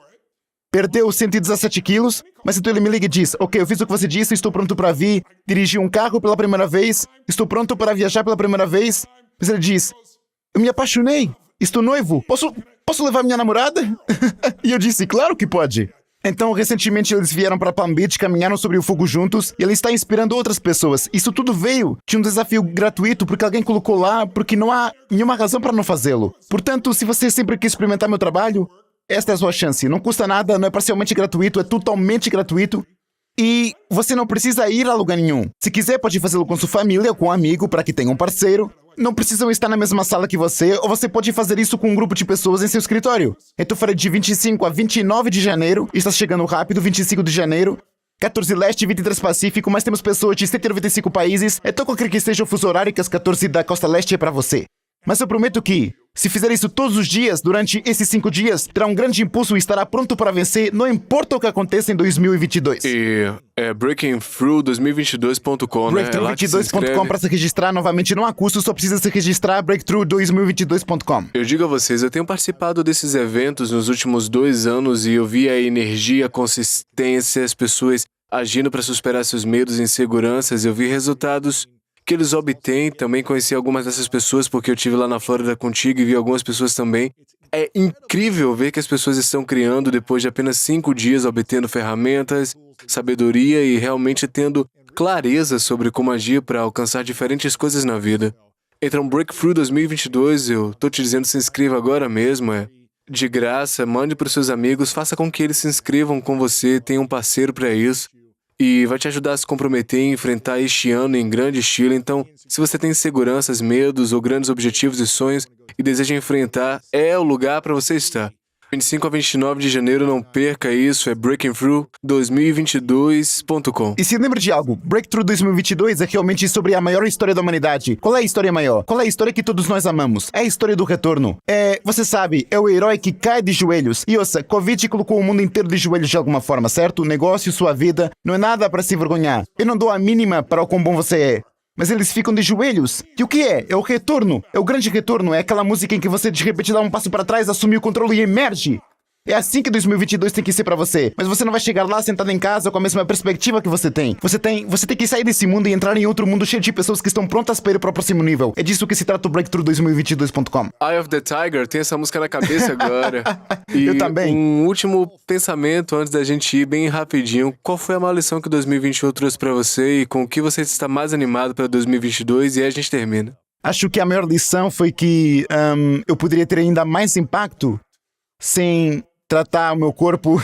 Perdeu 117 quilos, mas então ele me liga e diz, ok, eu fiz o que você disse, estou pronto para vir, dirigir um carro pela primeira vez, estou pronto para viajar pela primeira vez. Mas ele diz, eu me apaixonei, estou noivo, posso levar minha namorada? E eu disse, claro que pode. Então, recentemente eles vieram para Palm Beach, caminharam sobre o fogo juntos, e ele está inspirando outras pessoas. Isso tudo veio de um desafio gratuito, porque alguém colocou lá, porque não há nenhuma razão para não fazê-lo. Portanto, se você sempre quer experimentar meu trabalho, esta é a sua chance. Não custa nada, não é parcialmente gratuito, é totalmente gratuito. E você não precisa ir a lugar nenhum. Se quiser, pode fazê-lo com sua família ou com um amigo, para que tenha um parceiro. Não precisam estar na mesma sala que você, ou você pode fazer isso com um grupo de pessoas em seu escritório. Então farei de 25 a 29 de janeiro, está chegando rápido, 25 de janeiro, 14 leste, 23 pacífico, mas temos pessoas de 195 países, então qualquer que seja o fuso horário que as 14 da costa leste é para você. Mas eu prometo que Se fizer isso todos os dias, durante esses 5 dias, terá um grande impulso e estará pronto para vencer, não importa o que aconteça em 2022. E é breakingthrough2022.com, né? Breakthrough22.com para se registrar novamente, não há custo, só precisa se registrar, breakthrough2022.com. Eu digo a vocês, eu tenho participado desses eventos nos últimos 2 anos e eu vi a energia, a consistência, as pessoas agindo para superar seus medos e inseguranças. Eu vi resultados que eles obtêm. Também conheci algumas dessas pessoas porque eu estive lá na Flórida contigo e vi algumas pessoas também. É incrível ver que as pessoas estão criando depois de apenas 5 dias, obtendo ferramentas, sabedoria e realmente tendo clareza sobre como agir para alcançar diferentes coisas na vida. Então, Breakthrough 2022, eu tô te dizendo, se inscreva agora mesmo, de graça, mande para os seus amigos, faça com que eles se inscrevam com você, tenha um parceiro para isso. E vai te ajudar a se comprometer e enfrentar este ano em grande estilo. Então, se você tem inseguranças, medos ou grandes objetivos e sonhos e deseja enfrentar, é o lugar para você estar. 25 a 29 de janeiro, não perca isso, é breakingthrough2022.com. E se lembre de algo, Breakthrough 2022 é realmente sobre a maior história da humanidade. Qual é a história maior? Qual é a história que todos nós amamos? É a história do retorno. Você sabe, é o herói que cai de joelhos. E ouça, Covid colocou o mundo inteiro de joelhos de alguma forma, certo? O negócio, sua vida, não é nada para se envergonhar. Eu não dou a mínima para o quão bom você é. Mas eles ficam de joelhos. E o que é? É o retorno. É o grande retorno. É aquela música em que você de repente dá um passo para trás, assume o controle e emerge. É assim que 2022 tem que ser pra você. Mas você não vai chegar lá sentado em casa com a mesma perspectiva que você tem. Você tem que sair desse mundo e entrar em outro mundo cheio de pessoas que estão prontas para ir para o próximo nível. É disso que se trata o Breakthrough2022.com. Eye of the Tiger, tem essa música na cabeça agora. E eu também. Um último pensamento antes da gente ir bem rapidinho. Qual foi a maior lição que 2021 trouxe pra você e com o que você está mais animado para 2022? E aí a gente termina. Acho que a maior lição foi que eu poderia ter ainda mais impacto sem tratar o meu corpo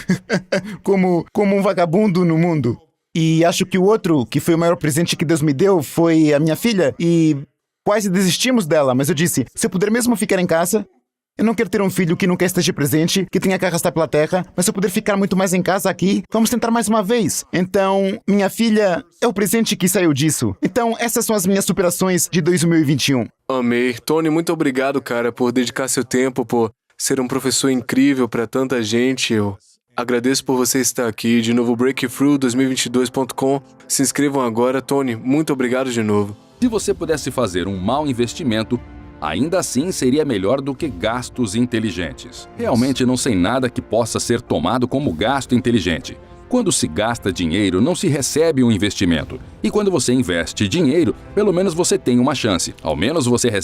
como um vagabundo no mundo. E acho que o outro, que foi o maior presente que Deus me deu, foi a minha filha. E quase desistimos dela, mas eu disse, se eu puder mesmo ficar em casa, eu não quero ter um filho que nunca esteja presente, que tenha que arrastar pela terra, mas se eu puder ficar muito mais em casa aqui, vamos tentar mais uma vez. Então, minha filha é o presente que saiu disso. Então, essas são as minhas superações de 2021. Amei. Tony, muito obrigado, cara, por dedicar seu tempo, por ser um professor incrível para tanta gente. Eu agradeço por você estar aqui. De novo, breakthrough2022.com. Se inscrevam agora. Tony, muito obrigado de novo. Se você pudesse fazer um mau investimento, ainda assim seria melhor do que gastos inteligentes. Realmente não sei nada que possa ser tomado como gasto inteligente. Quando se gasta dinheiro, não se recebe um investimento. E quando você investe dinheiro, pelo menos você tem uma chance. Ao menos você recebe